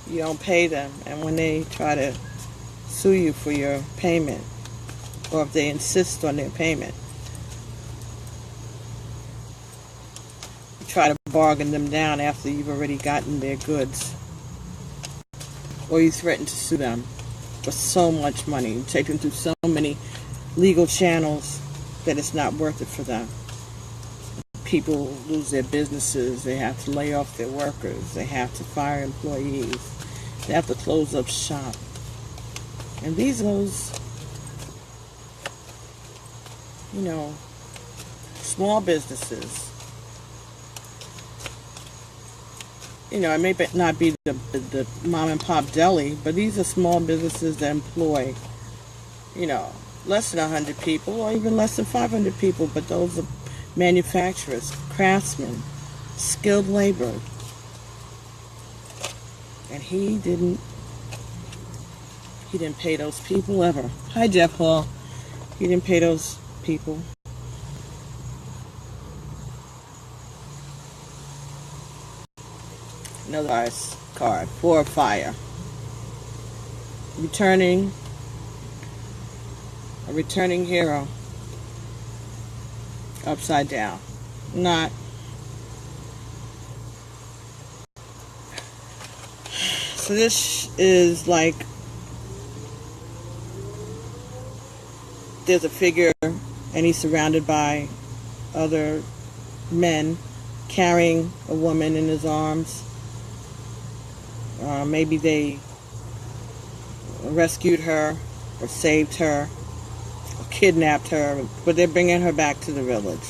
you don't pay them. And when they try to sue you for your payment, or if they insist on their payment, you try to bargain them down after you've already gotten their goods. Or you threaten to sue them for so much money. You take them through so many legal channels that it's not worth it for them. People lose their businesses. They have to lay off their workers. They have to fire employees. They have to close up shop. And these are those, small businesses. It may not be the mom and pop deli, but these are small businesses that employ, less than 100 people or even less than 500 people, but those are manufacturers, craftsmen, skilled labor. And he didn't pay those people ever. Hi, Jeff Hall. He didn't pay those people. Another card for fire. A returning hero. Upside down. Not. So this is like, there's a figure and he's surrounded by other men carrying a woman in his arms. Maybe they rescued her or saved her or kidnapped her, but they're bringing her back to the village.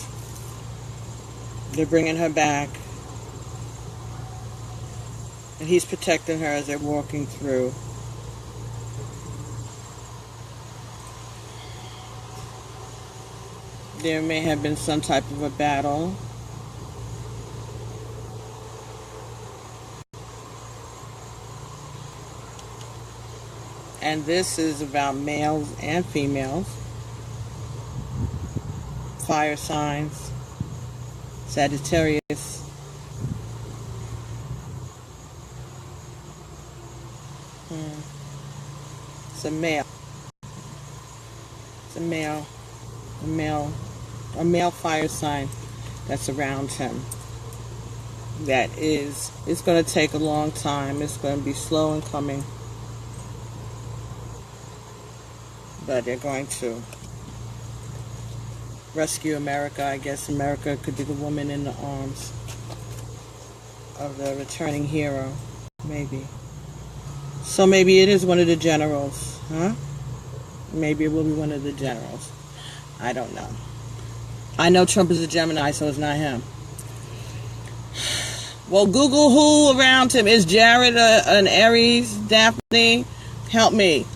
They're bringing her back, and he's protecting her as they're walking through. There may have been some type of a battle. And this is about males and females. Fire signs. Sagittarius. It's a male. It's a male fire sign that's around him. It's going to take a long time. It's going to be slow in coming. But they're going to rescue America. I guess America could be the woman in the arms of the returning hero. Maybe. So maybe it is one of the generals. Huh? Maybe it will be one of the generals. I don't know. I know Trump is a Gemini, so it's not him. Well, Google who around him. Is Jared an Aries? Daphne? Help me.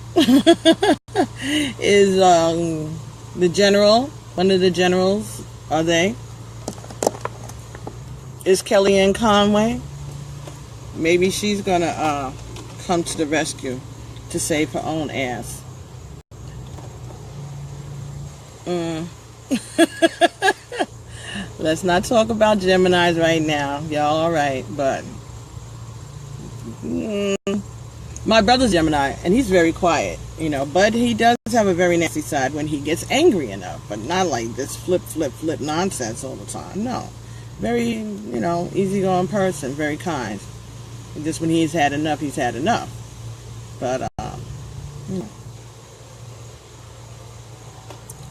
Is the general, one of the generals, are they? Is Kellyanne Conway? Maybe she's going to come to the rescue to save her own ass. Let's not talk about Geminis right now. Y'all all right, but my brother's Gemini, and he's very quiet, but he does have a very nasty side when he gets angry enough, but not like this flip nonsense all the time. No. Very, easygoing person, very kind. And just when he's had enough, he's had enough. But,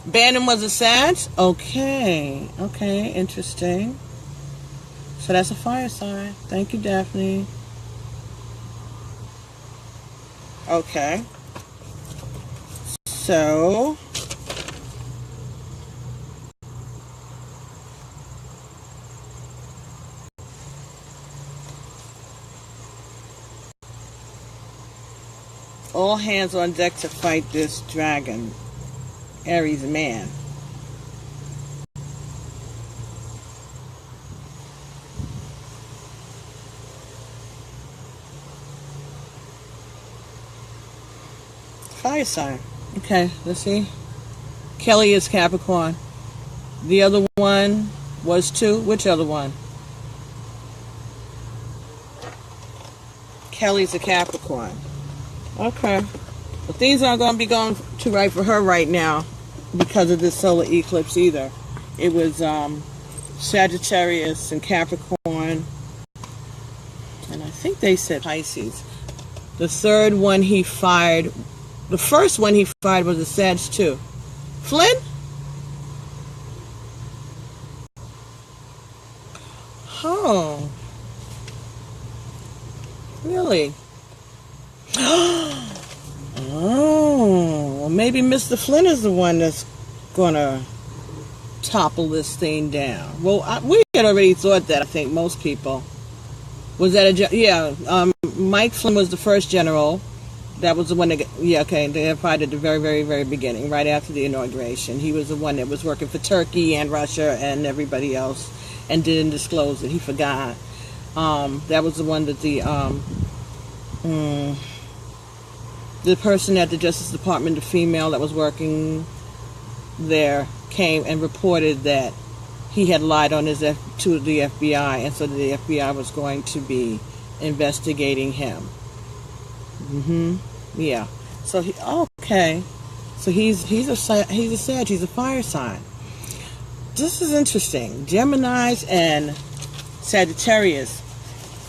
Bannon was a Sag? Okay, interesting. So that's a fire sign. Thank you, Daphne. Okay. So, all hands on deck to fight this dragon, Aries man. Fire sign. Okay, let's see. Kelly is Capricorn. The other one was too. Which other one? Kelly's a Capricorn. Okay. But things aren't going to be going too right for her right now because of this solar eclipse either. It was Sagittarius and Capricorn. And I think they said Pisces. The third one he fired, the first one he fired was a Sag too. Flynn? Oh. Really? Oh, well, maybe Mr. Flynn is the one that's gonna topple this thing down. Well, we had already thought that. I think most people. Was that Mike Flynn was the first general. That was the one that, they fired at the very, very, very beginning, right after the inauguration. He was the one that was working for Turkey and Russia and everybody else and didn't disclose it. He forgot. That was the one that the person at the Justice Department, the female that was working there, came and reported that he had lied on to the FBI, and so the FBI was going to be investigating him. Yeah. So So he's a Sag. He's a fire sign. This is interesting. Geminis and Sagittarius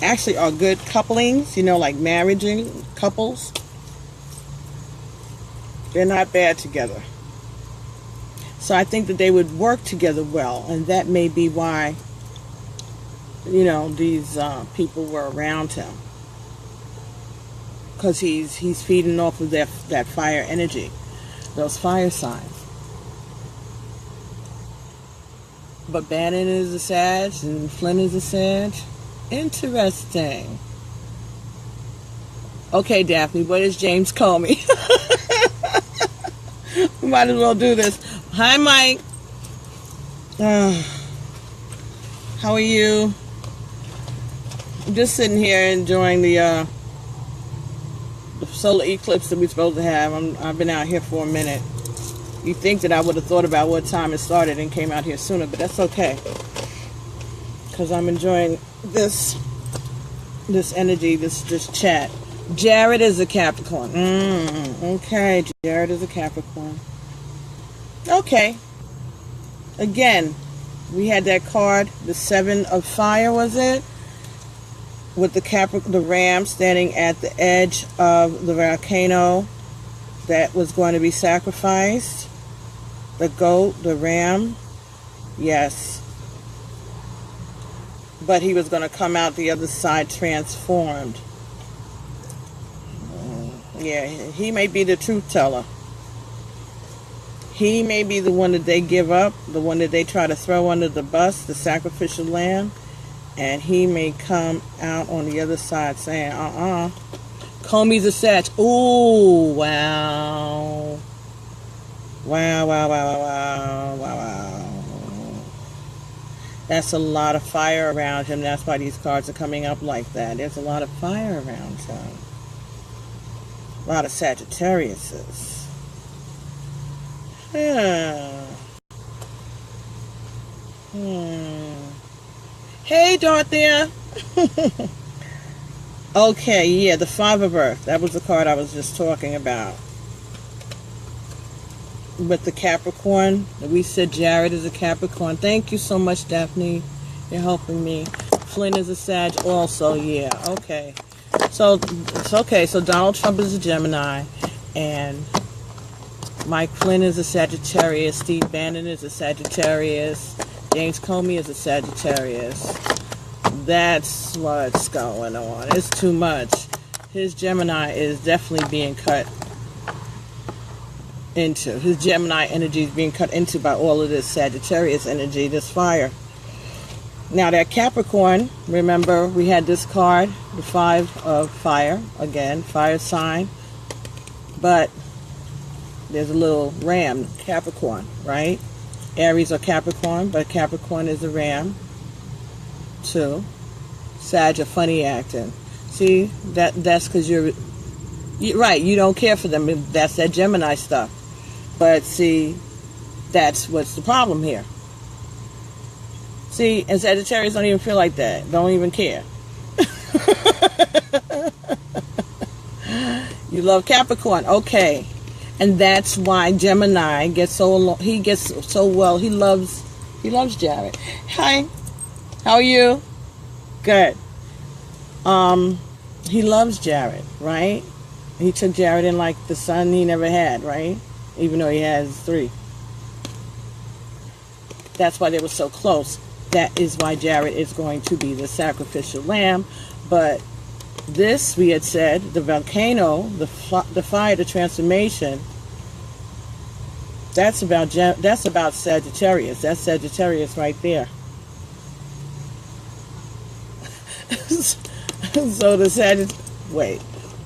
actually are good couplings. Like marrying couples. They're not bad together. So I think that they would work together well, and that may be why, these people were around him. Because he's feeding off of that fire energy, those fire signs. But Bannon is a Sag, and Flynn is a Sag. Interesting. Okay, Daphne, what is James Comey? We might as well do this. Hi, Mike. How are you? I'm just sitting here enjoying the solar eclipse that we're supposed to have. I've been out here for a minute. You think that I would have thought about what time it started and came out here sooner, but that's okay. because I'm enjoying this energy, this chat. Jared is a Capricorn. Okay, Jared is a Capricorn. Okay. Again, we had that card, the Seven of Fire, was it? With the ram standing at the edge of the volcano that was going to be sacrificed. The goat, the ram, yes. But he was going to come out the other side transformed. Yeah, he may be the truth teller. He may be the one that they give up, the one that they try to throw under the bus, the sacrificial lamb. And he may come out on the other side saying, Comey's a Sag. Ooh, wow. Wow. That's a lot of fire around him. That's why these cards are coming up like that. There's a lot of fire around him. A lot of Sagittariuses. Yeah. Hey, Dorothea. Okay, yeah, the Five of Earth. That was the card I was just talking about. With the Capricorn. We said Jared is a Capricorn. Thank you so much, Daphne. You're helping me. Flynn is a Sag also, yeah. Okay. So, it's okay. So, Donald Trump is a Gemini. And Mike Flynn is a Sagittarius. Steve Bannon is a Sagittarius. James Comey is a Sagittarius. That's what's going on. It's too much. His Gemini is definitely being cut into. His Gemini energy is being cut into by all of this Sagittarius energy, this fire. Now that Capricorn, remember we had this card, the Five of Fire, again, fire sign. But there's a little ram, Capricorn, right? Aries or Capricorn, but Capricorn is a ram too. Sag are funny acting. See, that's because you're right, you don't care for them. That's that Gemini stuff. But see, that's what's the problem here. See, and Sagittarius don't even feel like that. Don't even care. You love Capricorn, okay. And that's why Gemini gets so along. He gets so well. He loves Jared. Hi, how are you? Good. He loves Jared, right? He took Jared in like the son he never had, right? Even though he has 3. That's why they were so close. That is why Jared is going to be the sacrificial lamb. But this, we had said, the volcano, the fire, the transformation, that's about Sagittarius. That's Sagittarius right there. So the Sagittarius, wait,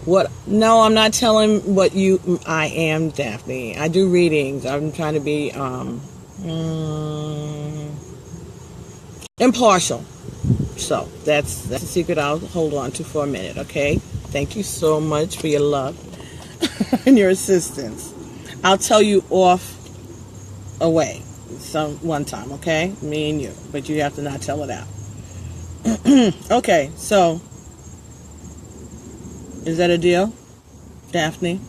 what? No, I'm not telling what I am, Daphne. I do readings. I'm trying to be impartial. So that's the secret I'll hold on to for a minute, okay? Thank you so much for your love and your assistance. I'll tell you away one time, okay? Me and you, but you have to not tell it out. Okay, so is that a deal, Daphne?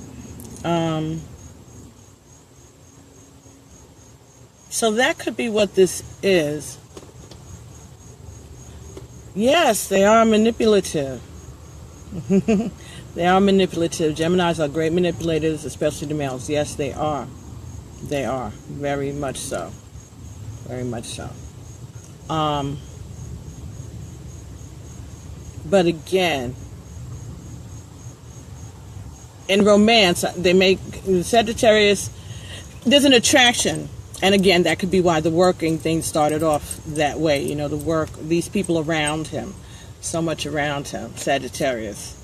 So that could be what this is. Yes, they are manipulative. They are manipulative. Geminis are great manipulators, especially the males. Yes, they are. They are. Very much so. Very much so. But again, in romance, they make Sagittarius, there's an attraction. And again, that could be why the working thing started off that way. You know, the work, these people around him, so much around him, Sagittarius,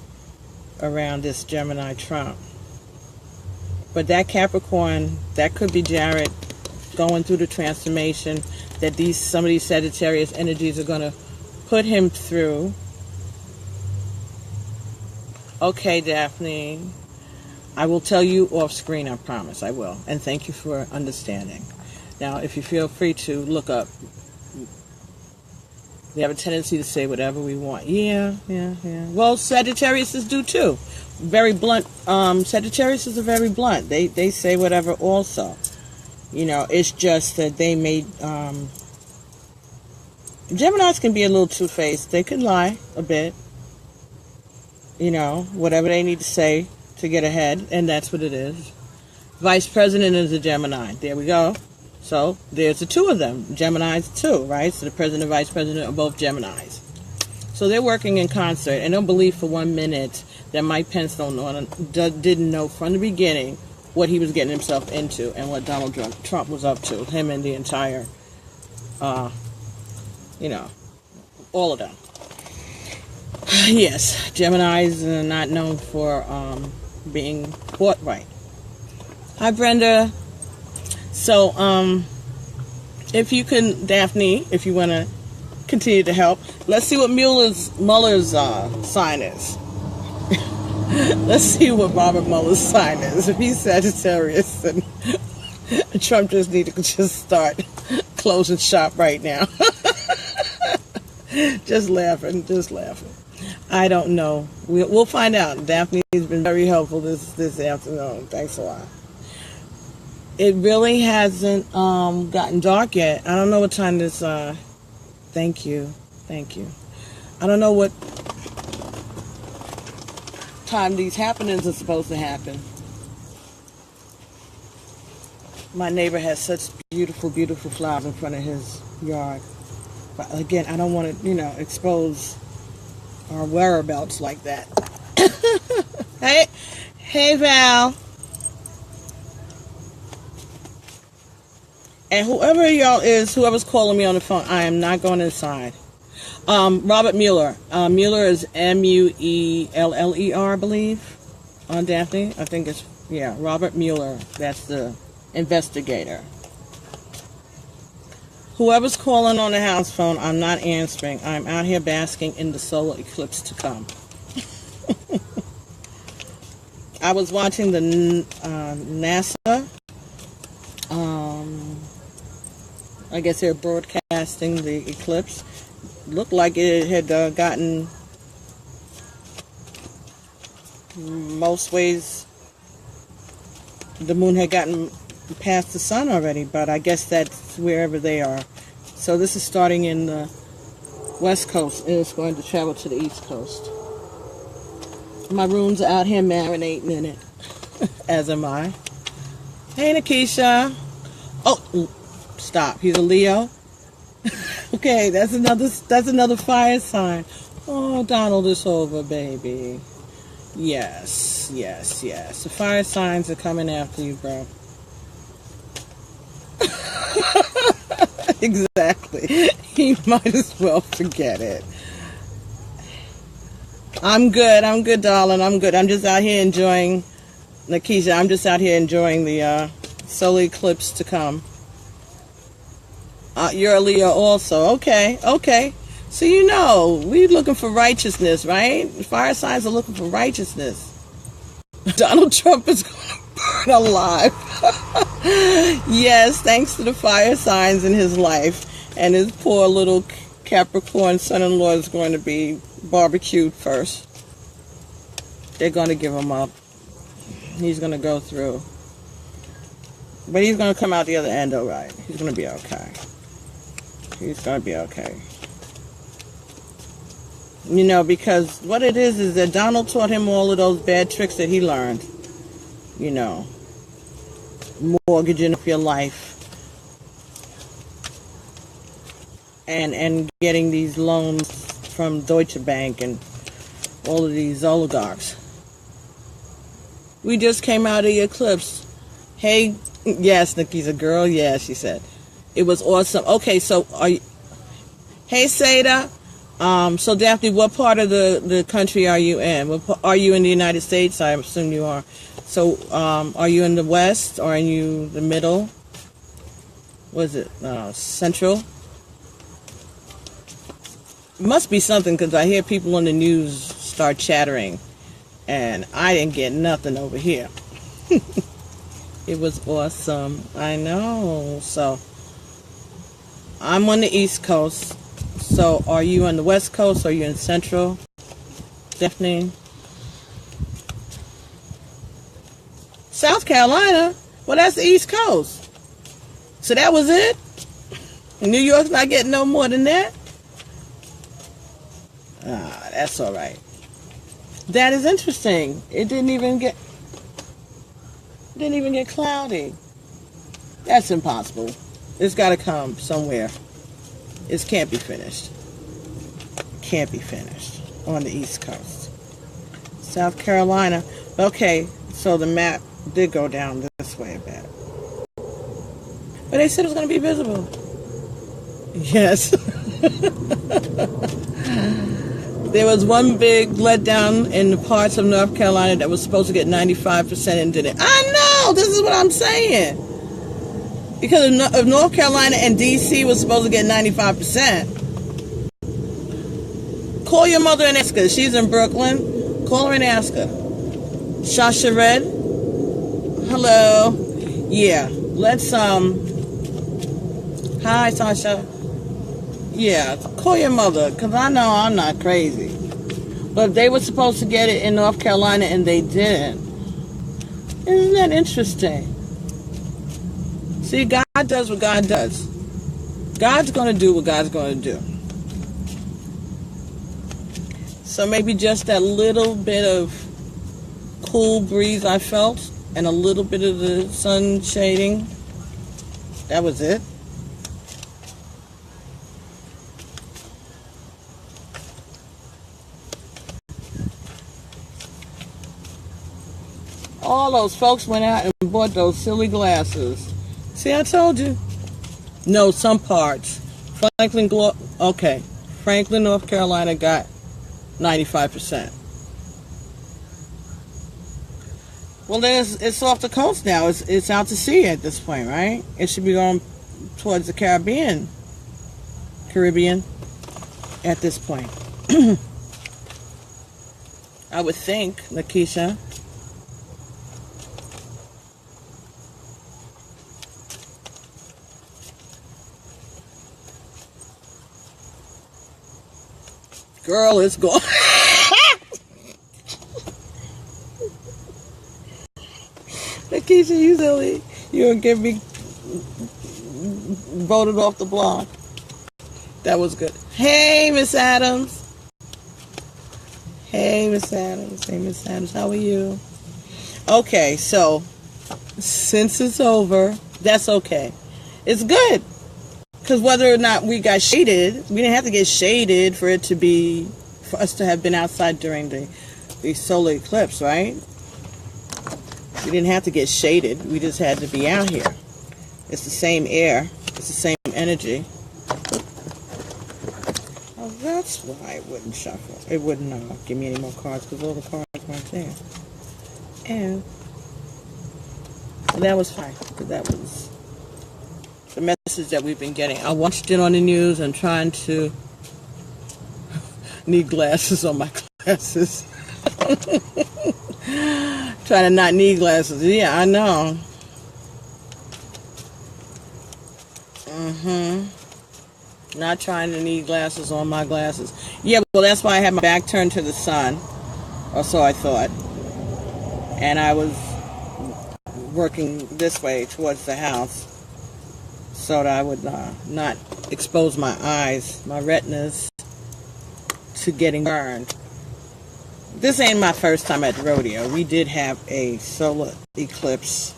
around this Gemini Trump. But that Capricorn, that could be Jared going through the transformation that some of these Sagittarius energies are going to put him through. Okay, Daphne. I will tell you off screen, I promise. I will. And thank you for understanding. Now, if you feel free to look up We have a tendency to say whatever we want. Yeah. Well, Sagittarius do too. Very blunt. Sagittarius are very blunt. They say whatever also. You know, it's just that they made... Geminis can be a little two-faced. They can lie a bit. You know, whatever they need to say to get ahead, and that's what it is. Vice President is a Gemini. There we go. So, there's the two of them. Geminis too, right? So the President and Vice President are both Geminis. So they're working in concert, and don't believe for 1 minute that Mike Pence didn't know from the beginning what he was getting himself into and what Donald Trump was up to. Him and the entire, you know, all of them. Yes, Geminis are not known for being forthright. Hi, Brenda. So, if you can, Daphne, if you want to continue to help, let's see what Mueller's sign is. Let's see what Robert Mueller's sign is. If he's Sagittarius, then Trump just needs to just start closing shop right now. Just laughing. I don't know. We'll find out. Daphne has been very helpful this afternoon. Thanks a lot. It really hasn't gotten dark yet. I don't know what time this... Thank you. I don't know what time these happenings are supposed to happen. My neighbor has such beautiful, beautiful flowers in front of his yard. But again, I don't want to, expose our whereabouts like that. Hey, Val. And whoever y'all is, whoever's calling me on the phone, I am not going inside. Robert Mueller. Mueller is Mueller, I believe, on Daphne. I think it's, Robert Mueller. That's the investigator. Whoever's calling on the house phone, I'm not answering. I'm out here basking in the solar eclipse to come. I was watching the NASA. I guess they're broadcasting the eclipse. Looked like it had gotten most ways. The moon had gotten past the sun already, but I guess that's wherever they are. So this is starting in the west coast, and it's going to travel to the east coast. My runes are out here marinating in it, as am I. Hey, Nikisha. Oh, stop. He's a Leo. Okay, that's another fire sign. Oh, Donald is over, baby. Yes. The fire signs are coming after you, bro. Exactly. He might as well forget it. I'm good, darling. I'm good. I'm just out here enjoying, Nikisha, I'm just out here enjoying the solar eclipse to come. You're a Leo also. Okay. So we're looking for righteousness, right? Fire signs are looking for righteousness. Donald Trump is going to burn alive. Yes, thanks to the fire signs in his life. And his poor little Capricorn son-in-law is going to be barbecued first. They're going to give him up. He's going to go through. But he's going to come out the other end all right. He's going to be okay. He's going to be okay. Because what it is that Donald taught him all of those bad tricks that he learned. Mortgaging up your life. And getting these loans from Deutsche Bank and all of these oligarchs. We just came out of the eclipse. Hey, yes, Nikki's a girl. Yeah, she said. It was awesome. Okay, so hey, Seda. So Daphne, what part of the country are you in? Are you in the United States? I assume you are. So, are you in the West or are you the middle? Was it Central? It must be something because I hear people on the news start chattering, and I didn't get nothing over here. It was awesome. I know. So, I'm on the East Coast. So are you on the West Coast? Or are you in Central? Stephanie? South Carolina? Well, that's the East Coast. So that was it? New York's not getting no more than that? Ah, that's all right. That is interesting. It didn't even get cloudy. That's impossible. It's got to come somewhere. It can't be finished. Can't be finished on the East Coast. South Carolina. Okay, so the map did go down this way a bit. But they said it was going to be visible. Yes. There was one big letdown in the parts of North Carolina that was supposed to get 95% and didn't. I know! This is what I'm saying. Because if North Carolina and D.C. was supposed to get 95%, call your mother and ask her. She's in Brooklyn. Call her and ask her. Shasha Red? Hello? Yeah. Let's, hi, Sasha. Yeah, call your mother, because I know I'm not crazy. But they were supposed to get it in North Carolina, and they didn't. Isn't that interesting? See, God does what God does. God's going to do what God's going to do. So maybe just that little bit of cool breeze I felt, and a little bit of the sun shading, that was it. All those folks went out and bought those silly glasses. See, I told you. No, some parts. Franklin, North Carolina got 95%. Well, it's off the coast now. It's out to sea at this point, right? It should be going towards the Caribbean at this point. I would think, Lakeisha. Girl, it's gone. Lakeisha, you silly. You'll get me voted off the block. That was good. Hey, Miss Adams. Hey, Miss Adams. Hey, Miss Adams. How are you? Okay, so since it's over, that's okay. It's good. Because whether or not we got shaded, we didn't have to get shaded for us to have been outside during the solar eclipse, right? We didn't have to get shaded. We just had to be out here. It's the same air. It's the same energy. Oh, that's why it wouldn't shuffle. It wouldn't give me any more cards because all the cards weren't there. And that was fine. Because that was the message that we've been getting. I watched it on the news and trying to need glasses on my glasses. Trying to not need glasses. Yeah, I know. Not trying to need glasses on my glasses. Yeah, well, that's why I had my back turned to the sun. Or so I thought. And I was working this way towards the house, so that I would not expose my eyes, my retinas, to getting burned. This ain't my first time at the rodeo. We did have a solar eclipse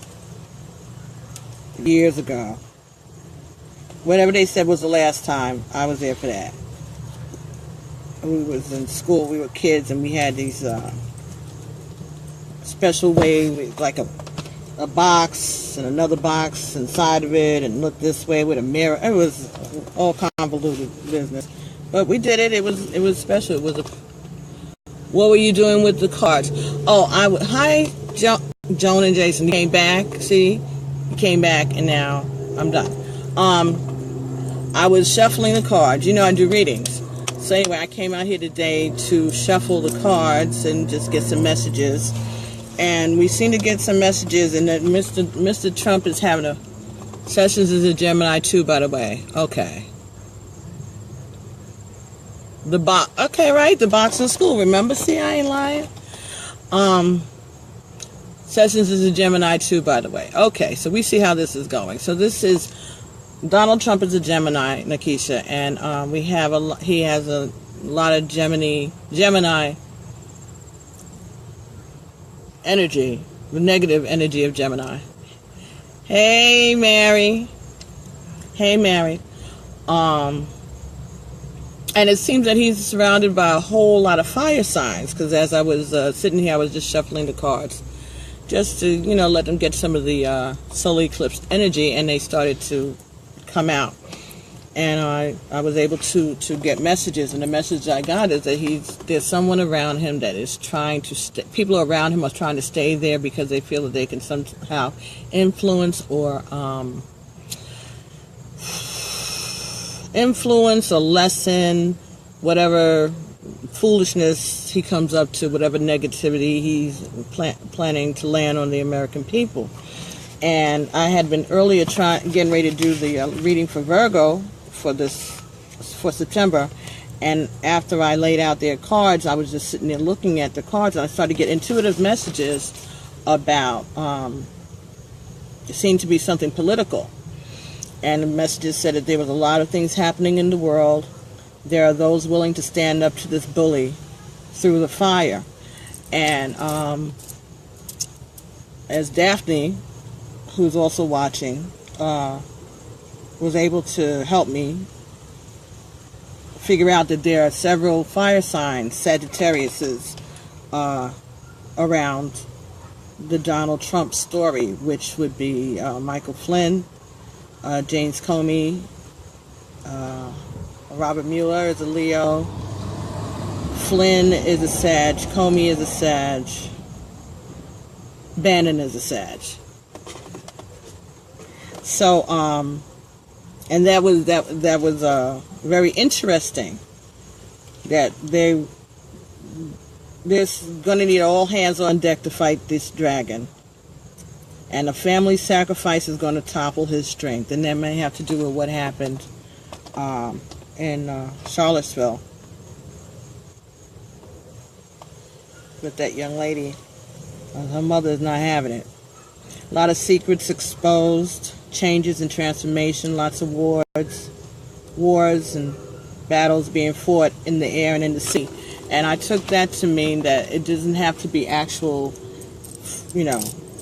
years ago. Whatever they said was the last time, I was there for that. We was in school, we were kids, and we had these special way, like a box and another box inside of it, and look this way with a mirror. It was all convoluted business, but we did it. It was special. It was a. What were you doing with the cards? Oh, hi, Joan and Jason. You came back. See, you came back, and now I'm done. I was shuffling the cards. You know, I do readings. So anyway, I came out here today to shuffle the cards and just get some messages. And we seem to get some messages, and that Mr. Trump is having a... Sessions is a Gemini too, by the way. Okay. The box. Okay, right? The box in school. Remember? See, I ain't lying. Sessions is a Gemini too, by the way. Okay, so we see how this is going. So this is Donald Trump is a Gemini, Nakisha, and he has a lot of Gemini energy, the negative energy of Gemini. Hey, Mary. Hey, Mary. And it seems that he's surrounded by a whole lot of fire signs, because as I was sitting here, I was just shuffling the cards just to, let them get some of the solar eclipse energy, and they started to come out. And I was able to get messages, and the message I got is that there's someone around him that is trying to people around him are trying to stay there because they feel that they can somehow influence or lessen whatever foolishness he comes up to, whatever negativity he's planning to land on the American people. And I had been earlier getting ready to do the reading for Virgo for September, and after I laid out their cards, I was just sitting there looking at the cards, and I started to get intuitive messages about it seemed to be something political. And the messages said that there was a lot of things happening in the world. There are those willing to stand up to this bully through the fire. And as Daphne, who's also watching, was able to help me figure out that there are several fire signs, Sagittariuses, around the Donald Trump story, which would be Michael Flynn, James Comey, Robert Mueller is a Leo, Flynn is a Sag, Comey is a Sag, Bannon is a Sag. So, and that was very interesting. That there's going to need all hands on deck to fight this dragon. And a family sacrifice is going to topple his strength. And that may have to do with what happened in Charlottesville with that young lady. Her mother is not having it. A lot of secrets exposed, changes and transformation, lots of wars and battles being fought in the air and in the sea. And I took that to mean that it doesn't have to be actual,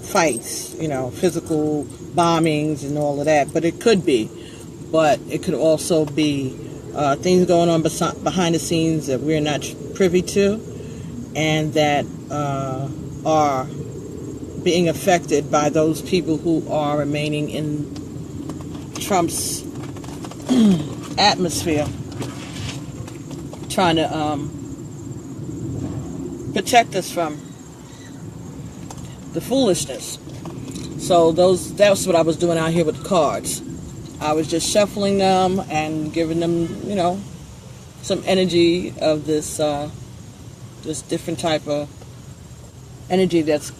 fights, physical bombings and all of that, but it could be. But it could also be things going on behind the scenes that we're not privy to, and that are being affected by those people who are remaining in Trump's atmosphere, trying to protect us from the foolishness. So that's what I was doing out here with the cards. I was just shuffling them and giving them, some energy of this different type of energy that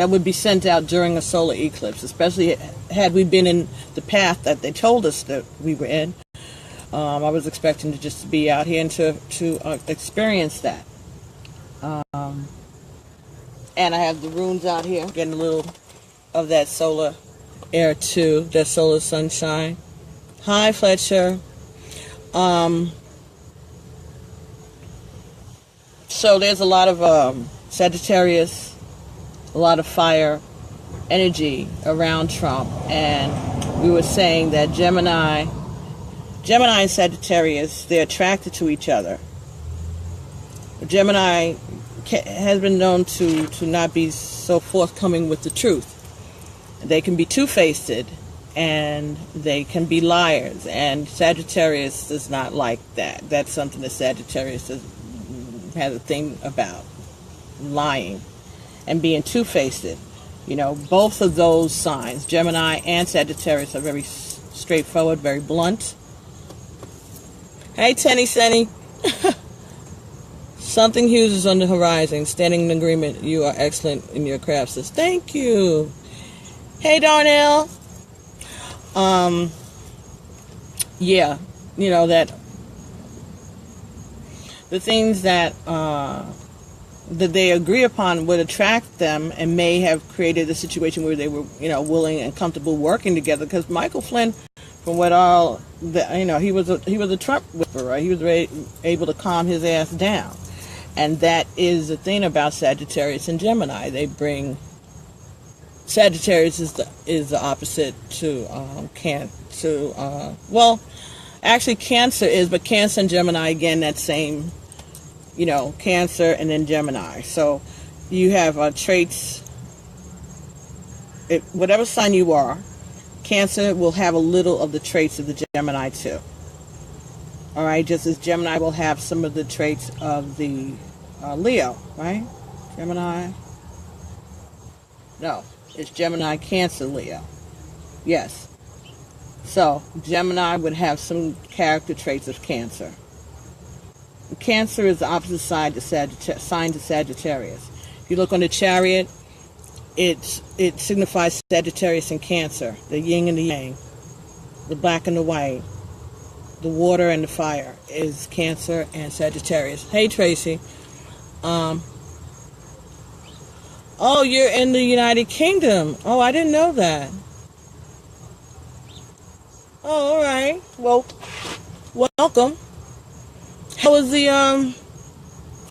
would be sent out during a solar eclipse, especially had we been in the path that they told us that we were in. I was expecting to just be out here and to experience that. And I have the runes out here, getting a little of that solar air too, that solar sunshine. Hi, Fletcher. So there's a lot of Sagittarius, a lot of fire energy around Trump, and we were saying that Gemini and Sagittarius, they're attracted to each other. Gemini has been known to not be so forthcoming with the truth. They can be two-faced, and they can be liars, and Sagittarius is not like that. That's something that Sagittarius has a thing about, lying and being two-faced. Both of those signs, Gemini and Sagittarius, are very straightforward, very blunt. Hey, Tenny Senny. Something huge is on the horizon. Standing in agreement. You are excellent in your craft, sis. Thank you. Hey, Darnell. Yeah, that the things that they agree upon would attract them and may have created a situation where they were, willing and comfortable working together. Because Michael Flynn, from what he was a Trump whisperer. He was able to calm his ass down, and that is the thing about Sagittarius and Gemini. They bring Sagittarius is the opposite to actually Cancer is, but Cancer and Gemini again that same. Cancer and then Gemini. So you have traits, whatever sign you are, Cancer will have a little of the traits of the Gemini too. All right, just as Gemini will have some of the traits of the Leo, right? Gemini. No, it's Gemini, Cancer, Leo. Yes. So Gemini would have some character traits of Cancer. Cancer is the opposite sign to Sagittarius. If you look on the chariot, it signifies Sagittarius and Cancer, the yin and the yang, the black and the white, the water and the fire is Cancer and Sagittarius. Hey, Tracy. Oh, you're in the United Kingdom. Oh, I didn't know that. Oh, all right. Well, welcome. How was the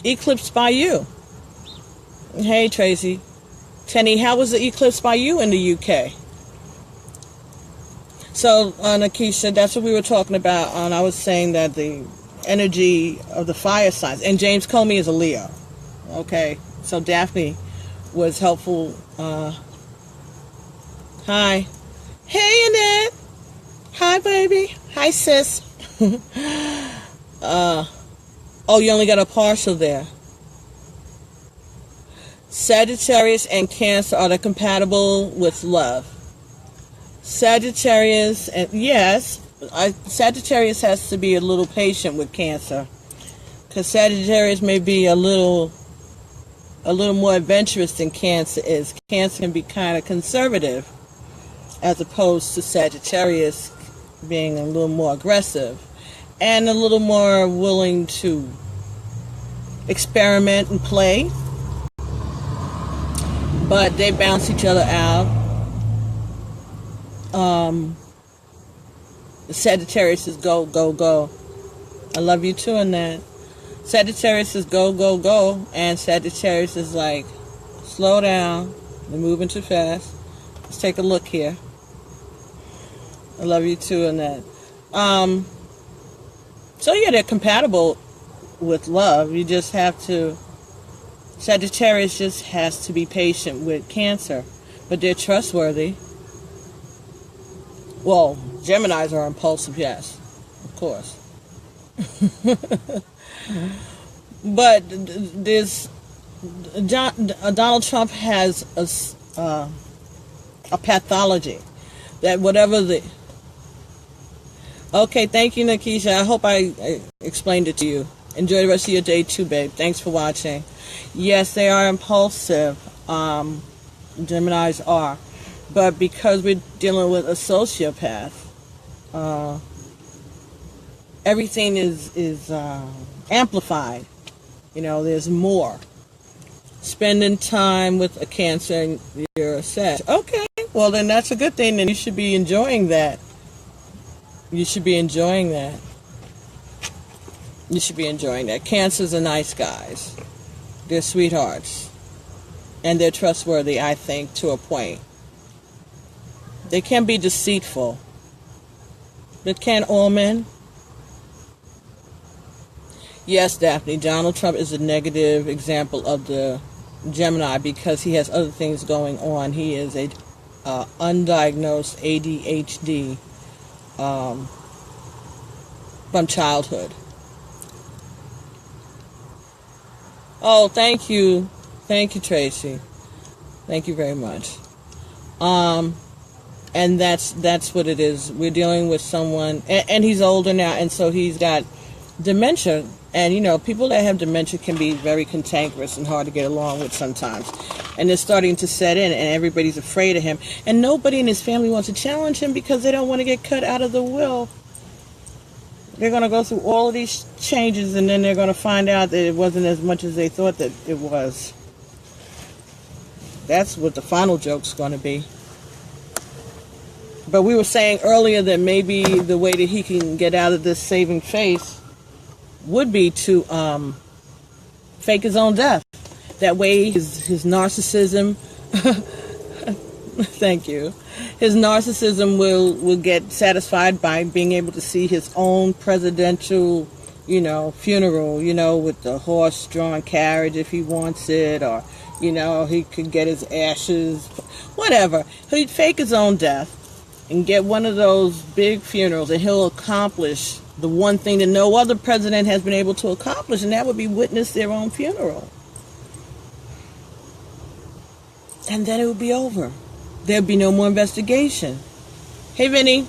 eclipse by you? Hey, Tracy. Tenny, how was the eclipse by you in the UK? So, Nakisha, that's what we were talking about. And I was saying that the energy of the fire signs. And James Comey is a Leo. Okay. So, Daphne was helpful. Hi. Hey, Annette. Hi, baby. Hi, sis. Oh, you only got a partial there. Sagittarius and Cancer, are they compatible with love? Sagittarius, and yes, Sagittarius has to be a little patient with Cancer, because Sagittarius may be a little more adventurous than Cancer is. Cancer can be kind of conservative, as opposed to Sagittarius being a little more aggressive and a little more willing to experiment and play. But they balance each other out. Sagittarius is go, go, go. I love you too in that. Sagittarius is go, go, go. And Sagittarius is like, slow down. You're moving too fast. Let's take a look here. I love you too in that. So yeah, they're compatible with love. You just have to, Sagittarius just has to be patient with Cancer, but they're trustworthy. Well, Geminis are impulsive, yes, of course. But there's Donald Trump has a pathology that whatever the. Okay, thank you, Nakisha. I hope I explained it to you. Enjoy the rest of your day too, babe. Thanks for watching. Yes, they are impulsive. Geminis are. But because we're dealing with a sociopath, everything is amplified. There's more. Spending time with a Cancer and you're a Sag. Okay, well then that's a good thing. Then you should be enjoying that. You should be enjoying that. You should be enjoying that. Cancers are nice guys. They're sweethearts. And they're trustworthy, I think, to a point. They can be deceitful. But can all men? Yes, Daphne, Donald Trump is a negative example of the Gemini because he has other things going on. He is a undiagnosed ADHD from childhood. Oh, thank you. Thank you, Tracy. Thank you very much. And that's what it is. We're dealing with someone, and he's older now, and so he's got dementia. And, people that have dementia can be very cantankerous and hard to get along with sometimes. And they're starting to set in, and everybody's afraid of him. And nobody in his family wants to challenge him because they don't want to get cut out of the will. They're going to go through all of these changes, and then they're going to find out that it wasn't as much as they thought that it was. That's what the final joke's going to be. But we were saying earlier that maybe the way that he can get out of this saving face would be to fake his own death. That way his narcissism, thank you, his narcissism will get satisfied by being able to see his own presidential, funeral, with the horse-drawn carriage if he wants it, or, he could get his ashes, whatever. He'd fake his own death and get one of those big funerals, and he'll accomplish the one thing that no other president has been able to accomplish, and that would be witness their own funeral. And then it would be over. There'd be no more investigation. Hey, Vinny,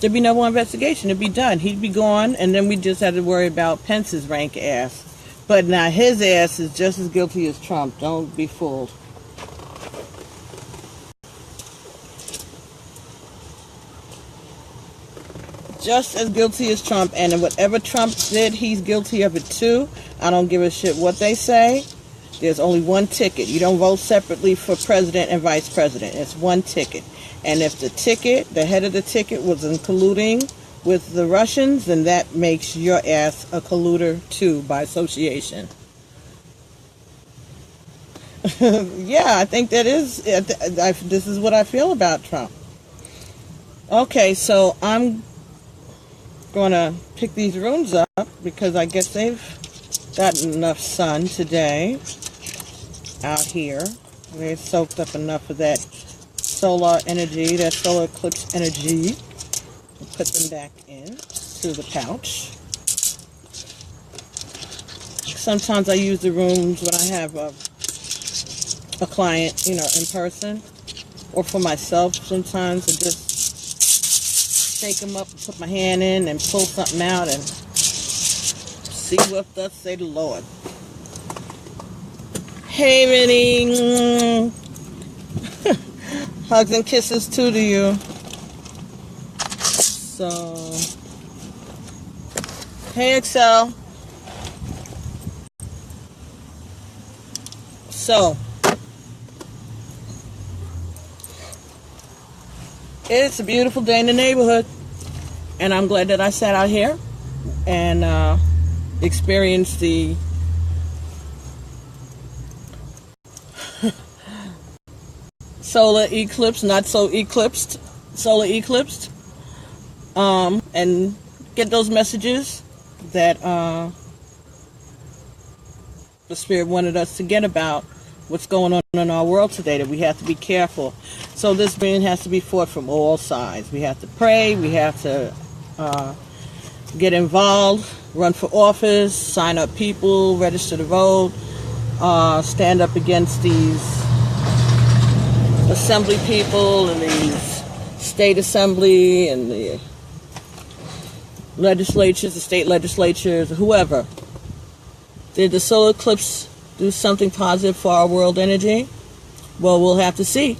there'd be no more investigation. It'd be done. He'd be gone, and then we just had to worry about Pence's rank ass. But now his ass is just as guilty as Trump. Don't be fooled. Just as guilty as Trump, and whatever Trump did, he's guilty of it too. I don't give a shit what they say. There's only one ticket. You don't vote separately for president and vice president. It's one ticket. And if the head of the ticket was in colluding with the Russians, then that makes your ass a colluder too, by association. Yeah, I think that is, this is what I feel about Trump. Okay, so I'm going to pick these rooms up because I guess they've gotten enough sun today out here. They soaked up enough of that solar energy, that solar eclipse energy. We'll put them back in to the pouch. Sometimes I use the rooms when I have a client, in person, or for myself. Sometimes I just shake them up and put my hand in and pull something out and see what thus say the Lord. Hey, Vinny. Hugs and kisses too to you. So, hey, Excel. So, it's a beautiful day in the neighborhood, and I'm glad that I sat out here and experienced the solar eclipse, not so eclipsed, solar eclipsed, and get those messages that the Spirit wanted us to get about what's going on in our world today, that we have to be careful. So this being has to be fought from all sides. We have to pray, we have to get involved, run for office, sign up people, register to vote, stand up against these assembly people and these state assembly and the legislatures, the state legislatures, whoever. Did the solar eclipse do something positive for our world energy? Well, we'll have to see.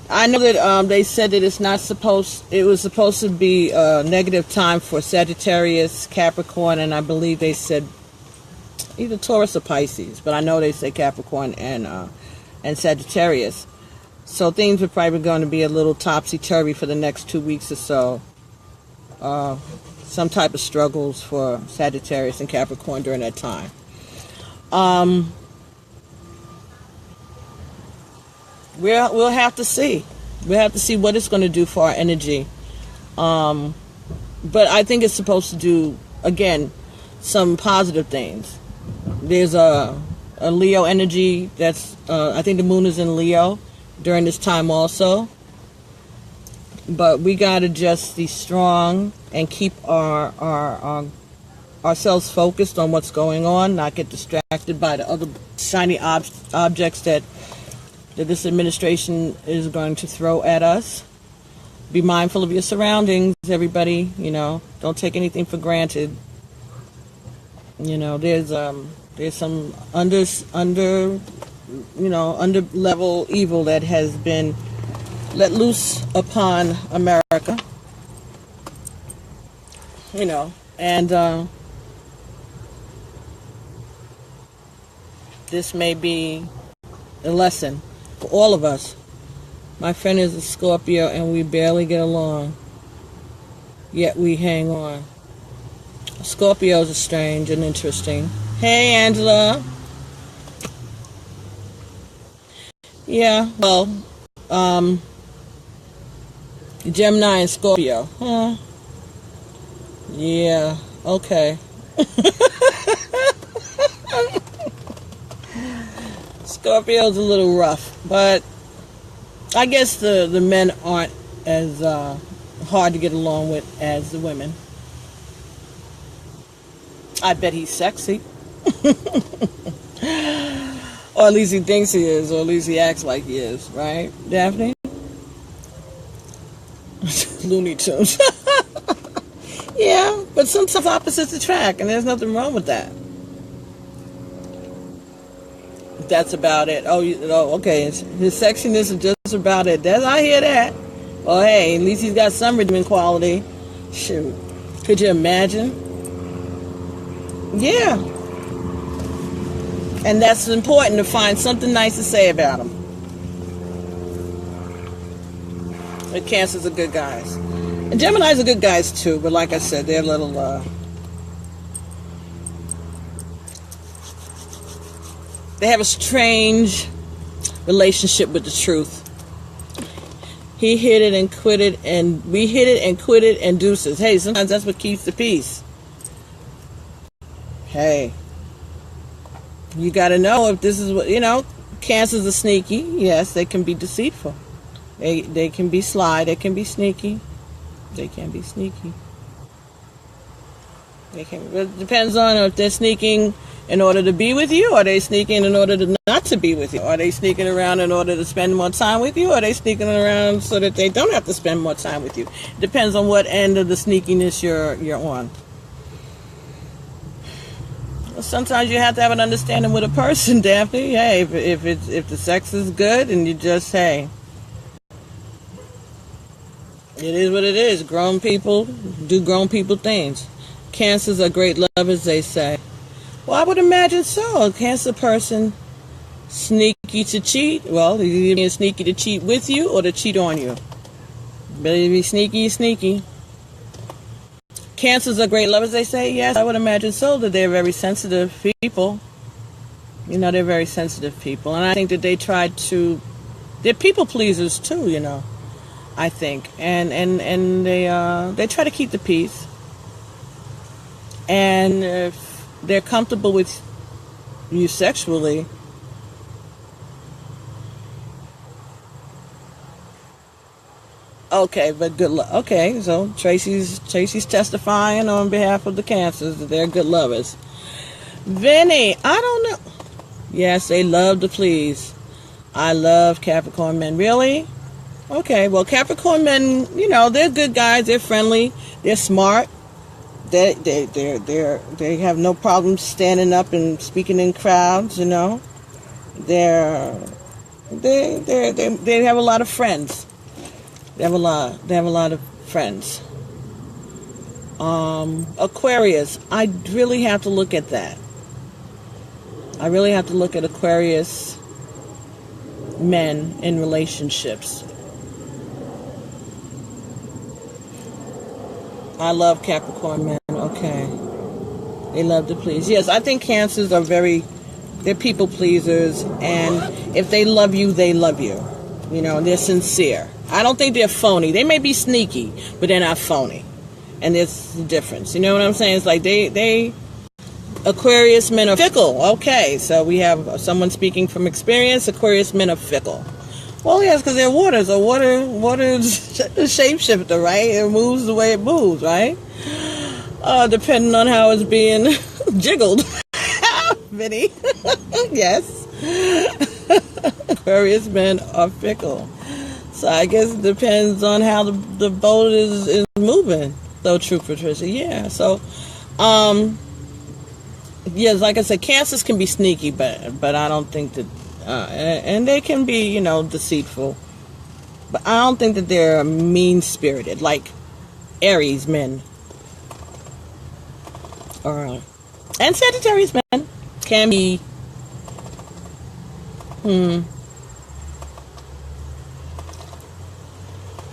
I know that they said that it was supposed to be a negative time for Sagittarius, Capricorn, and I believe they said either Taurus or Pisces, but I know they said Capricorn and Sagittarius. So things are probably going to be a little topsy-turvy for the next 2 weeks or so. Some type of struggles for Sagittarius and Capricorn during that time. We'll have to see. We'll have to see what it's going to do for our energy. But I think it's supposed to do, again, some positive things. There's a Leo energy that's, I think the moon is in Leo during this time also. But we got to just be strong and keep ourselves focused on what's going on, not get distracted by the other shiny objects that this administration is going to throw at us. Be mindful of your surroundings, everybody. Don't take anything for granted. There's some under level evil that has been let loose upon America. you know, and this may be a lesson for all of us. My friend is a Scorpio and we barely get along, yet we hang on. Scorpios are strange and interesting. Hey, Angela. Yeah, well, Gemini and Scorpio. Huh? Yeah, okay. Scorpio's a little rough, but I guess the men aren't as hard to get along with as the women. I bet he's sexy. Or at least he thinks he is, or at least he acts like he is, right, Daphne? Looney Tunes. Yeah, but sometimes opposites attract, and there's nothing wrong with that. That's about it. Oh, okay. His sexiness is just about it. I hear that. Well, hey, at least he's got some redeeming quality. Shoot. Could you imagine? Yeah. And that's important, to find something nice to say about him. The Cancers are good guys. And Geminis are good guys too, but like I said, they're a little, they have a strange relationship with the truth. He hit it and quit it, and we hit it and quit it, and deuces. Hey, sometimes that's what keeps the peace. Hey, you got to know if this is what, Cancers are sneaky. Yes, they can be deceitful. They can be sly. They can be sneaky. They can be sneaky. It depends on if they're sneaking in order to be with you, or are they sneaking in order to not to be with you? Are they sneaking around in order to spend more time with you, or are they sneaking around so that they don't have to spend more time with you? It depends on what end of the sneakiness you're on. Sometimes you have to have an understanding with a person, Daphne. Hey, if the sex is good, and you just, hey, it is what it is. Grown people do grown people things. Cancers are great lovers, they say. Well, I would imagine so. A Cancer person, sneaky to cheat. Well, he's either being sneaky to cheat with you or to cheat on you. Better be sneaky. Cancers are great lovers, they say. Yes, I would imagine so, that they're very sensitive people. They're very sensitive people. And I think that they're people pleasers too, I think. And they try to keep the peace. And if they're comfortable with you sexually, okay, but good luck. Okay, so Tracy's testifying on behalf of the Cancers that they're good lovers. Vinny, I don't know. Yes, they love to please. I love Capricorn men. Really? Okay, well, Capricorn men, they're good guys. They're friendly. They're smart. They have no problem standing up and speaking in crowds. They have a lot of friends. They have a lot of friends. Aquarius, I really have to look at that. I really have to look at Aquarius men in relationships. I love Capricorn men. Okay. They love to please. Yes, I think Cancers are they're people pleasers, and if they love you, they love you. They're sincere. I don't think they're phony. They may be sneaky, but they're not phony. And there's a difference. You know what I'm saying? It's like Aquarius men are fickle. Okay, so we have someone speaking from experience. Aquarius men are fickle. Well, yes, because they're water. So water is a shapeshifter, right? It moves the way it moves, right? Depending on how it's being jiggled. Vinny. Yes. Aquarius men are fickle. So I guess it depends on how the boat is moving. So true, Patricia. Yeah. So, yes, like I said, Cancers can be sneaky, but I don't think that, and they can be, deceitful. But I don't think that they're mean-spirited, like Aries men. Or and Sagittarius men can be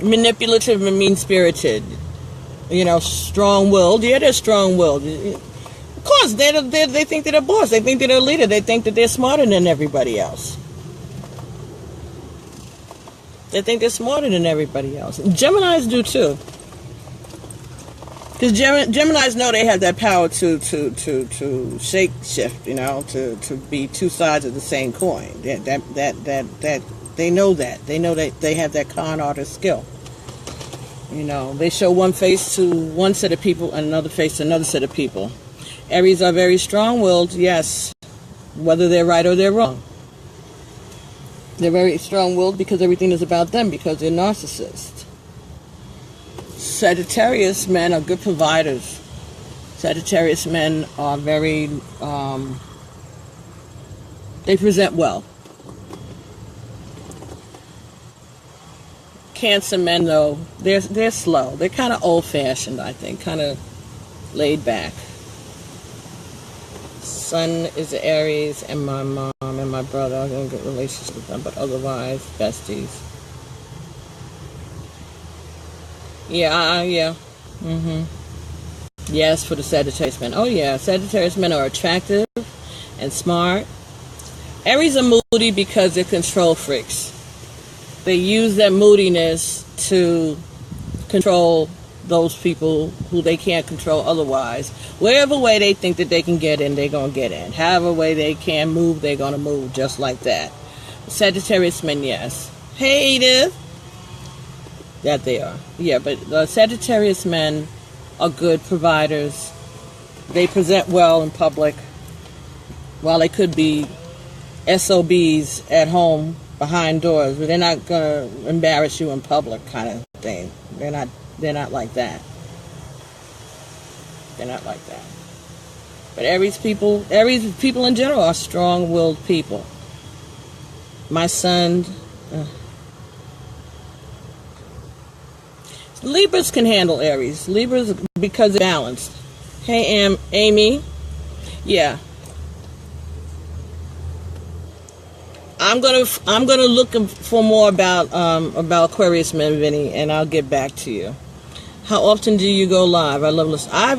manipulative and mean-spirited. You know, strong-willed. Yeah, they're strong-willed. Of course, they think they're the boss. They think they're the leader. They think that they're smarter than everybody else. They think they're smarter than everybody else. Geminis do too. Because Geminis know they have that power to shake shift, you know, to be two sides of the same coin. That they know that. They know that they have that con artist skill. You know, they show one face to one set of people and another face to another set of people. Aries are very strong-willed, yes, whether they're right or they're wrong. They're very strong-willed because everything is about them, because they're narcissists. Sagittarius men are good providers. Sagittarius men are very, they present well. Cancer men, though, they're slow. They're kind of old-fashioned, I think, kind of laid back. Sun is Aries, and my mom and my brother are in a good relationship with them, but otherwise, besties. Yeah. Yes, for the Sagittarius men. Oh, yeah, Sagittarius men are attractive and smart. Aries are moody because they're control freaks. They use that moodiness to control those people who they can't control otherwise. Wherever way they think that they can get in, they're going to get in. However way they can move, they're going to move just like that. Sagittarius men, yes. Hey, Edith. That they are. Yeah, but the Sagittarius men are good providers. They present well in public, while they could be SOBs at home behind doors, but they're not going to embarrass you in public kind of thing. They're not like that. They're not like that. But Aries people in general are strong-willed people. My son, Libras can handle Aries. Libras, because they're balanced. Hey, Amy. Yeah. I'm gonna look for more about Aquarius men, Vinny, and I'll get back to you. How often do you go live? I love listening. I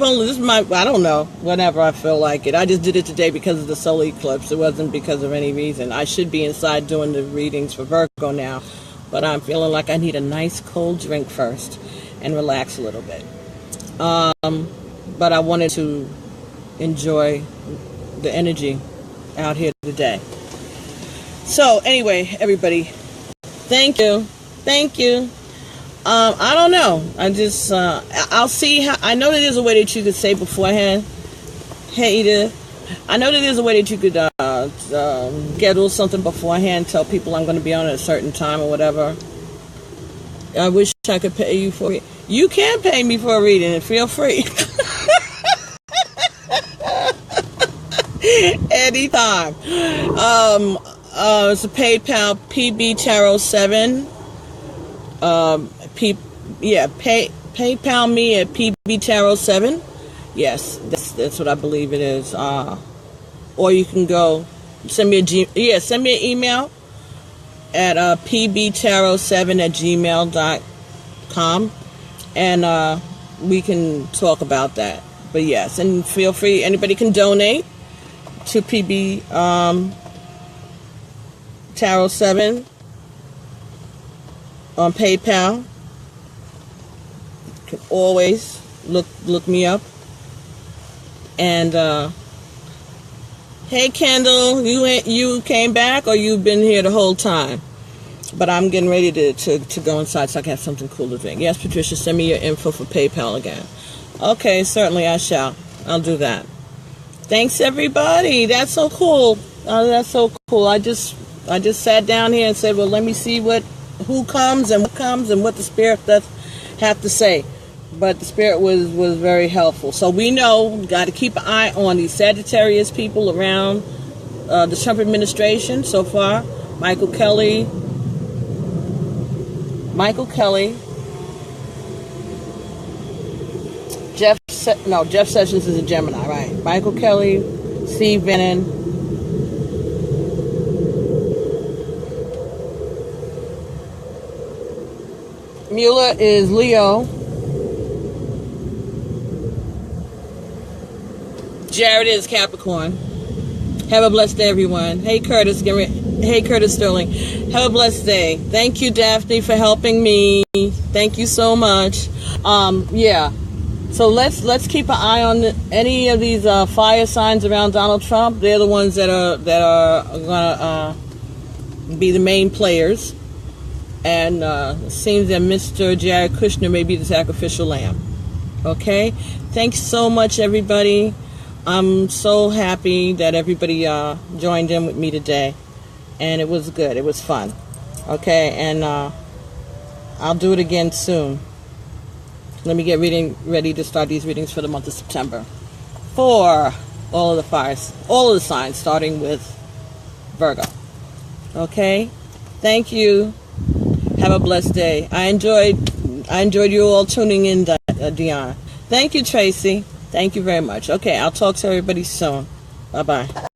don't know, whenever I feel like it. I just did it today because of the solar eclipse. It wasn't because of any reason. I should be inside doing the readings for Virgo now, but I'm feeling like I need a nice cold drink first and relax a little bit. But I wanted to enjoy the energy out here today. So anyway, everybody, thank you. I don't know. I'll see how. I know that there's a way that you could say beforehand. Hey, Edith, I know that there's a way that you could schedule something beforehand. Tell people I'm going to be on at a certain time or whatever. I wish I could pay you for it. You can pay me for a reading, and feel free. Anytime. It's a PayPal PB Tarot 7. PayPal me at PB Tarot 7. Yes, that's what I believe it is. Or you can go send me an email at pbtarot7@gmail.com, and we can talk about that. But yes, and feel free. Anybody can donate to PB Tarot 7 on PayPal. You can always look me up. And hey, Kendall, you came back, or you've been here the whole time? But I'm getting ready to go inside so I can have something cool to drink. Yes, Patricia, send me your info for PayPal again. Okay, certainly I shall. I'll do that. Thanks, everybody. That's so cool. That's so cool. I just sat down here and said, well, let me see who comes and what the Spirit does have to say. But the Spirit was very helpful. So we know, got to keep an eye on these Sagittarius people around the Trump administration so far. Michael Kelly. Jeff Sessions is a Gemini, right? Michael Kelly, Steve Bannon. Mueller is Leo. Jared is Capricorn. Have a blessed day, everyone. Hey, Curtis. Hey, Curtis Sterling. Have a blessed day. Thank you, Daphne, for helping me. Thank you so much. Yeah. So let's keep an eye on any of these fire signs around Donald Trump. They're the ones that are gonna be the main players. And it seems that Mr. Jared Kushner may be the sacrificial lamb. Okay? Thanks so much, everybody. I'm so happy that everybody joined in with me today. And it was good. It was fun. Okay? And I'll do it again soon. Let me get ready to start these readings for the month of September. For all of the fires, all of the signs, starting with Virgo. Okay? Thank you. Have a blessed day. I enjoyed you all tuning in, Dion. Thank you, Tracy. Thank you very much. Okay, I'll talk to everybody soon. Bye-bye.